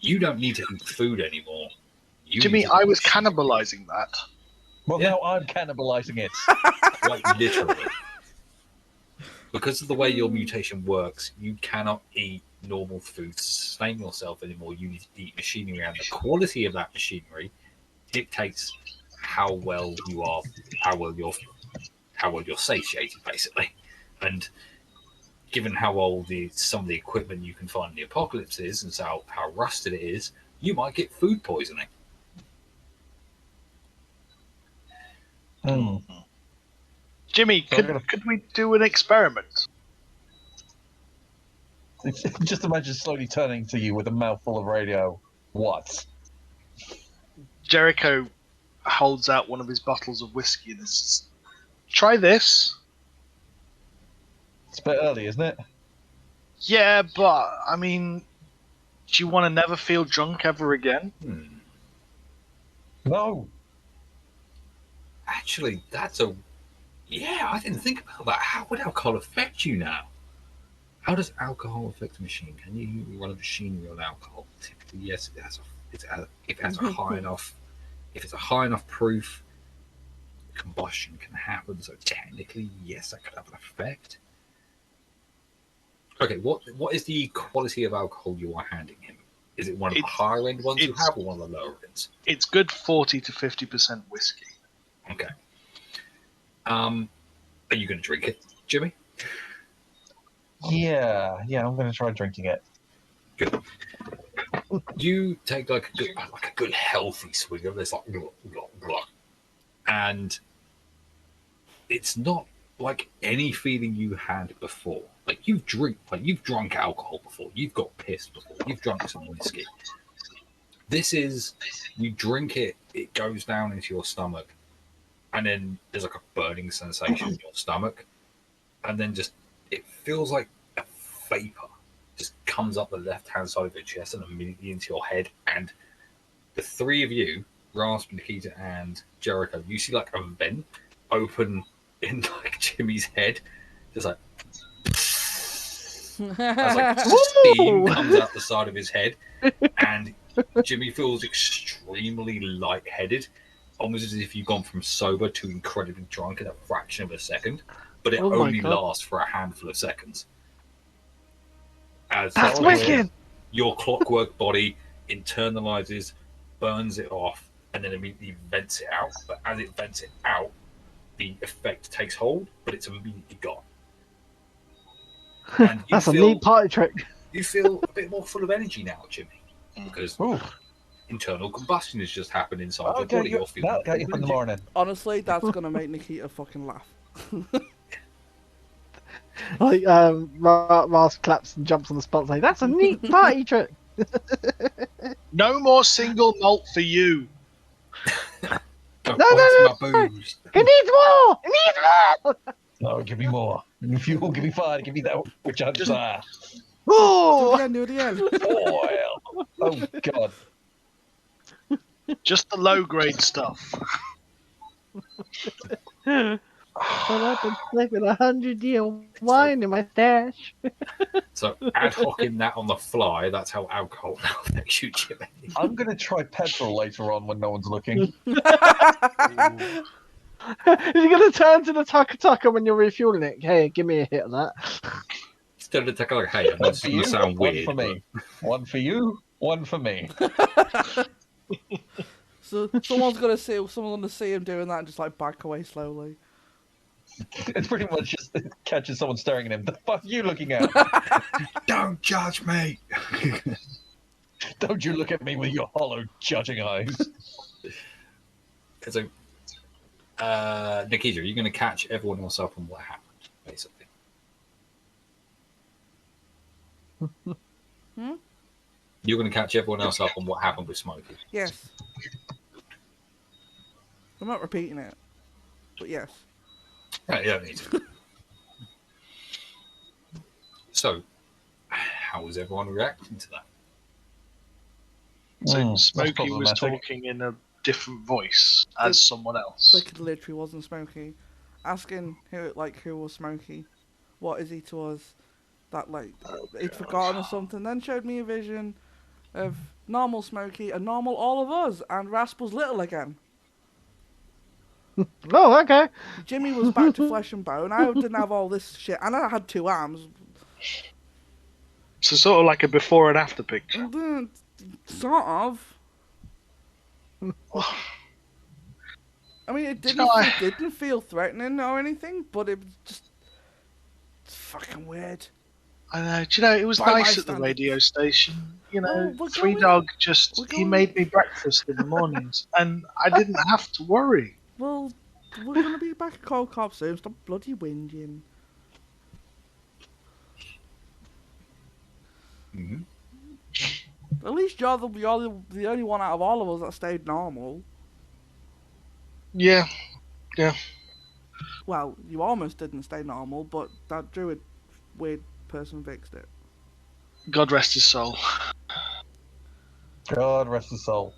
you don't need to eat food anymore. Jimmy, I was cannibalizing that. Well, now I'm cannibalizing it. Quite literally. Because of the way your mutation works, you cannot eat normal food to sustain yourself anymore. You need to eat machinery, and the quality of that machinery dictates how well you are, how well you're satiated, basically. And given how old some of the equipment you can find in the apocalypse is, and how rusted it is, you might get food poisoning. Jimmy, could we do an experiment? Just imagine slowly turning to you with a mouthful of radio. What? Jericho holds out one of his bottles of whiskey and says, "Try this." It's a bit early, isn't it? Yeah, but I mean, do you want to never feel drunk ever again? No. Actually, I didn't think about that. How would alcohol affect you now? How does alcohol affect a machine? Can you run a machinery on alcohol? Typically, yes, if it has a high enough, if it's a high enough proof, combustion can happen. So technically, yes, that could have an effect. Okay, what is the quality of alcohol you are handing him? Is it one of the higher end ones you have, or one of the lower ends? It's good 40 to 50% whiskey. Okay. Are you going to drink it, Jimmy? Yeah, I'm going to try drinking it. Good. You take like a good healthy swig of this, like glug, glug, glug. And it's not like any feeling you had before. Like you've drunk alcohol before, you've got pissed before, you've drunk some whiskey. This is, you drink it, it goes down into your stomach, and then there's like a burning sensation in your stomach, and then just it feels like a vapor just comes up the left-hand side of your chest and immediately into your head. And the three of you, Rasp, Nikita, and Jericho, you see like a vent open in like Jimmy's head, just like as like steam comes out the side of his head, and Jimmy feels extremely lightheaded, almost as if you've gone from sober to incredibly drunk in a fraction of a second, but it only lasts for a handful of seconds. As That's wicked! Your clockwork body internalizes, burns it off, and then immediately vents it out. But as it vents it out, the effect takes hold, but it's immediately gone. And That's a neat party trick. You feel a bit more full of energy now, Jimmy, because internal combustion has just happened inside your body. You're feeling that'll get you in the morning. Honestly, that's gonna make Nikita fucking laugh. Like Ross claps and jumps on the spot, like that's a neat party trick. No more single malt for you. No. He needs more. No, give me more. If you will give me 5, give me that which I desire. Oh, Do it again. Oil. Oh God. Just the low grade stuff. But I've been slipping 100-year wine in my stash. So ad hoc in that on the fly, that's how alcohol now affects you, Jimmy. I'm going to try petrol later on when no one's looking. Is he going to turn to the tucker when you're refueling it? Hey, give me a hit of that. Instead of taking like, hey, I know One this for is going you, to sound one weird, for me. One for you, one for me. So someone's gonna see him doing that and just like back away slowly. It's pretty much just catches someone staring at him. The fuck are you looking at? but don't judge me. Don't you look at me with your hollow, judging eyes. So, Nikita, are you going to catch everyone else up on what happened, basically? You're going to catch everyone else up on what happened with Smokey. Yes. I'm not repeating it, but yes. Yeah, you don't need to. So, how was everyone reacting to that? So that's Smokey was problematic. talking in a different voice as someone else. Like it literally wasn't Smokey. Asking who was Smokey, what is he to us? That like he'd forgotten or something. Then showed me a vision of normal Smokey and normal all of us, and Rasp was little again. Oh, okay. Jimmy was back to flesh and bone. I didn't have all this shit, and I had 2 arms. So sort of like a before and after picture. Sort of. I mean, it didn't feel threatening or anything, but it was just it's fucking weird. I know. Do you know, it was By my nice at the standards. radio station. You know, Well, we're Three going- Dog we're he going- made me breakfast in the mornings, and I didn't have to worry. Well, we're gonna be back at Cold Cop soon. Stop bloody whinging. Mm-hmm. At least you're the only one out of all of us that stayed normal. Yeah, Well, you almost didn't stay normal, but that druid weird person fixed it. God rest his soul. God rest his soul.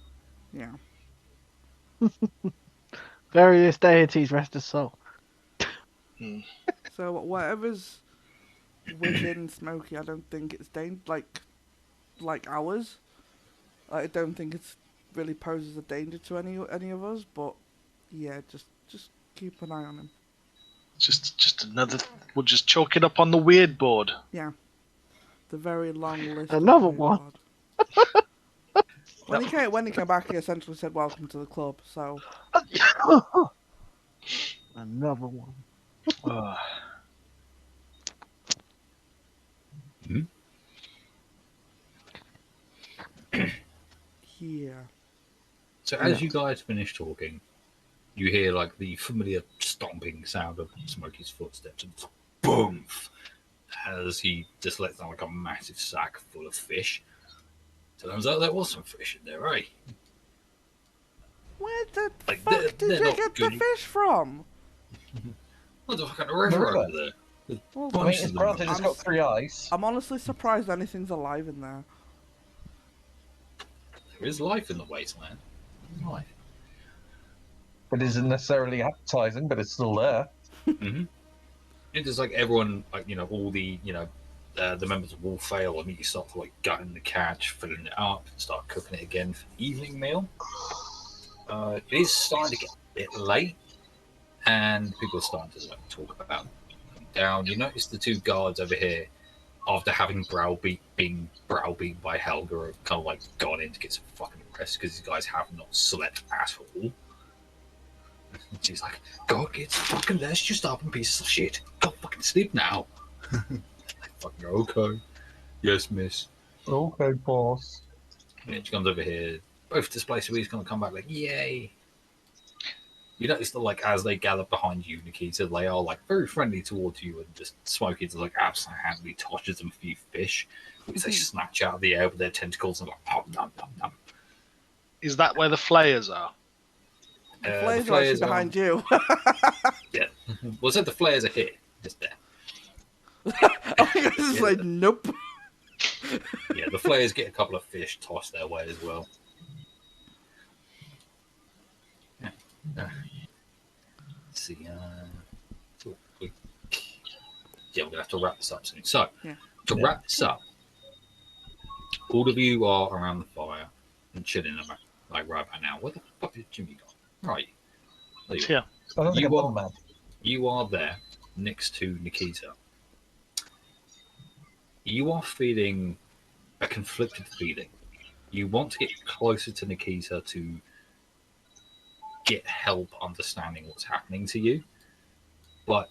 Yeah. Various deities rest his soul. So whatever's within Smokey, I don't think it's like ours. I don't think it's really poses a danger to any of us. But yeah, just keep an eye on him. Just another. We'll just chalk it up on the weird board. Yeah. The very long list. Another of one. When he came back, he essentially said, "Welcome to the club." So Another one. yeah. So as you guys finish talking, you hear like the familiar stomping sound of Smokey's footsteps and boom, as he just lets down like a massive sack full of fish. Turns out there was some fish in there, eh? Where the Like, fuck they're did you not get the good. fish from? What the fuck at the river river. over there? There's Well, I mean, bunches it's of them. granted it's got 3 eyes. I'm honestly surprised anything's alive in there. There is life in the wasteland. Life. It isn't necessarily appetizing, but it's still there. Mm-hmm. It's just like everyone, like all the the members of Wolf Fail immediately start to like gutting the catch, filling it up, and start cooking it again for the evening meal. It is starting to get a bit late, and people are starting to like talk about coming down. You notice the 2 guards over here, after having being browbeaten by Helga, have kind of like gone in to get some fucking rest because these guys have not slept at all. And she's like, "God, get some fucking rest, you stubborn pieces of shit. Go fucking sleep now." Like, fucking okay. Yes, miss. Okay, boss. And she comes over here. Both displays he's going to come back like, yay. You notice that, like, as they gather behind you, Nikita, they are, like, very friendly towards you, and just Smokey to, like, absolutely tosses them a few fish, which they snatch out of the air with their tentacles and, like, pop, nom, nom, nom. Is that where the flayers are? The flares are actually behind you. Yeah. Well, said the flares are here. Just there. I think this is like, nope. Yeah, the flares get a couple of fish tossed their way as well. Yeah. Let's see. yeah, we're gonna have to wrap this up soon. So Yeah. to wrap this up, all of you are around the fire and chilling about, like right about now. Where the fuck is Jimmy gone? Right. There you are. Yeah. I don't think You I'm are- mad. You are there next to Nikita. You are feeling a conflicted feeling. You want to get closer to Nikita to get help understanding what's happening to you, but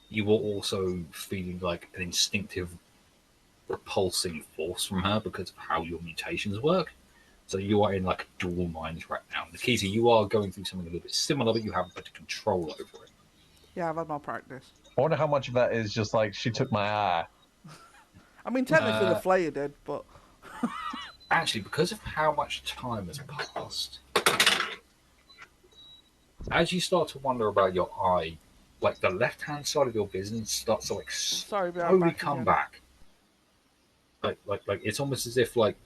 you are also feeling like an instinctive repulsing force from her because of how your mutations work. So you are in like dual minds right now. Nikita, you are going through something a little bit similar, but you have better control over it. Yeah, I've had more practice. I wonder how much of that is just like she took my eye. I mean, technically the Uh, Flayer did, but Actually, because of how much time has passed, as you start to wonder about your eye, like the left-hand side of your vision starts to like sorry, be right slowly back come again. back. Like it's almost as if like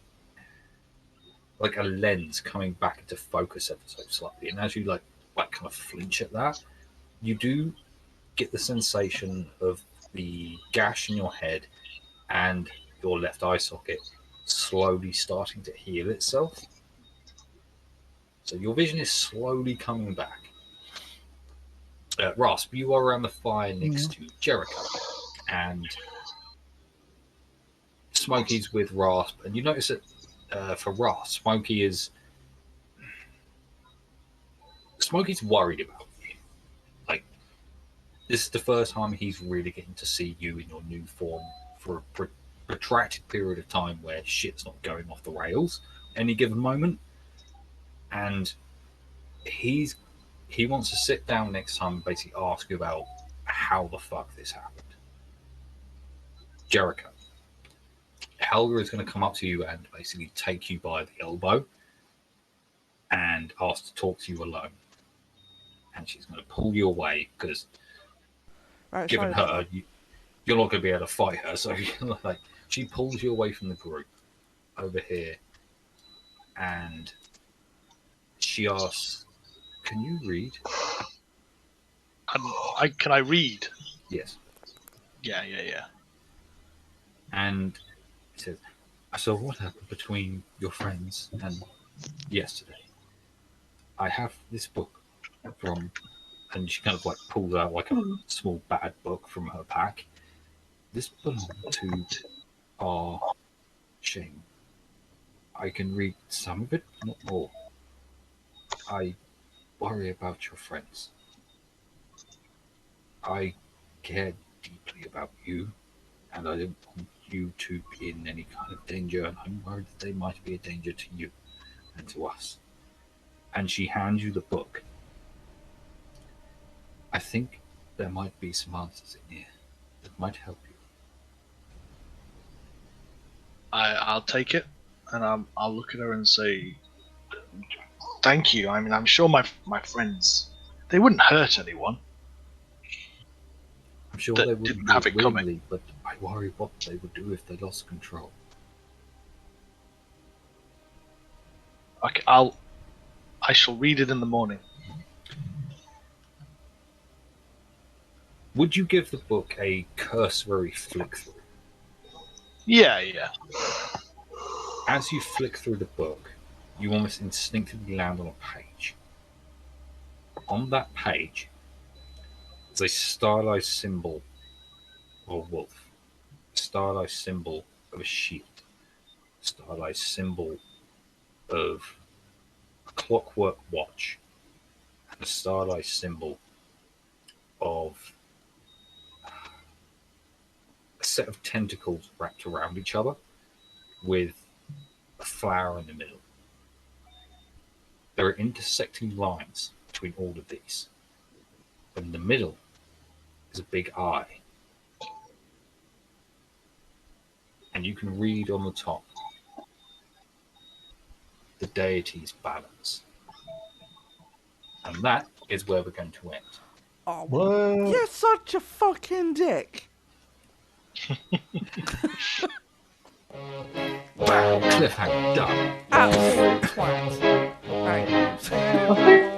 a lens coming back into focus ever so slightly. And as you like kind of flinch at that, you do get the sensation of the gash in your head and your left eye socket slowly starting to heal itself. So your vision is slowly coming back. Rasp, you are around the fire next to Jericho, and Smokey's with Rasp, and you notice that for Rasp, Smokey's worried about you. Like this is the first time he's really getting to see you in your new form for a protracted period of time where shit's not going off the rails any given moment, and he wants to sit down next time and basically ask you about how the fuck this happened. Jericho, Helga is going to come up to you and basically take you by the elbow and ask to talk to you alone. And she's going to pull you away because, Right, given sorry about her, you're not going to be able to fight her. So, like, she pulls you away from the group over here, and she asks, "Can you read?" Can I read? Yes. Yeah. And he says, "I saw what happened between your friends and yesterday. I have this book from," and she kind of like pulls out like a small bad book from her pack. "This belonged to our Shane. I can read some of it, not all. I worry about your friends. I care deeply about you, and I don't want you to be in any kind of danger, and I'm worried that they might be a danger to you and to us." And she hands you the book. "I think there might be some answers in here that might help you." I'll take it, and I'll look at her and say, "Thank you. I mean, I'm sure my friends, they wouldn't hurt anyone I'm sure that they wouldn't didn't do have it it coming. willingly, but I worry what they would do if they lost control. Okay, I shall read it in the morning." Would you give the book a cursory flick through? Yeah. As you flick through the book, you almost instinctively land on a page. On that page is a stylized symbol of a wolf, a stylized symbol of a shield, a stylized symbol of a clockwork watch, and a stylized symbol of a set of tentacles wrapped around each other with a flower in the middle. There are intersecting lines between all of these. But in the middle is a big eye. And you can read on the top the deity's balance. And that is where we're going to end. Oh, What? you're such a fucking dick. Bam! Cliffhanger done. Absolute twat. Right.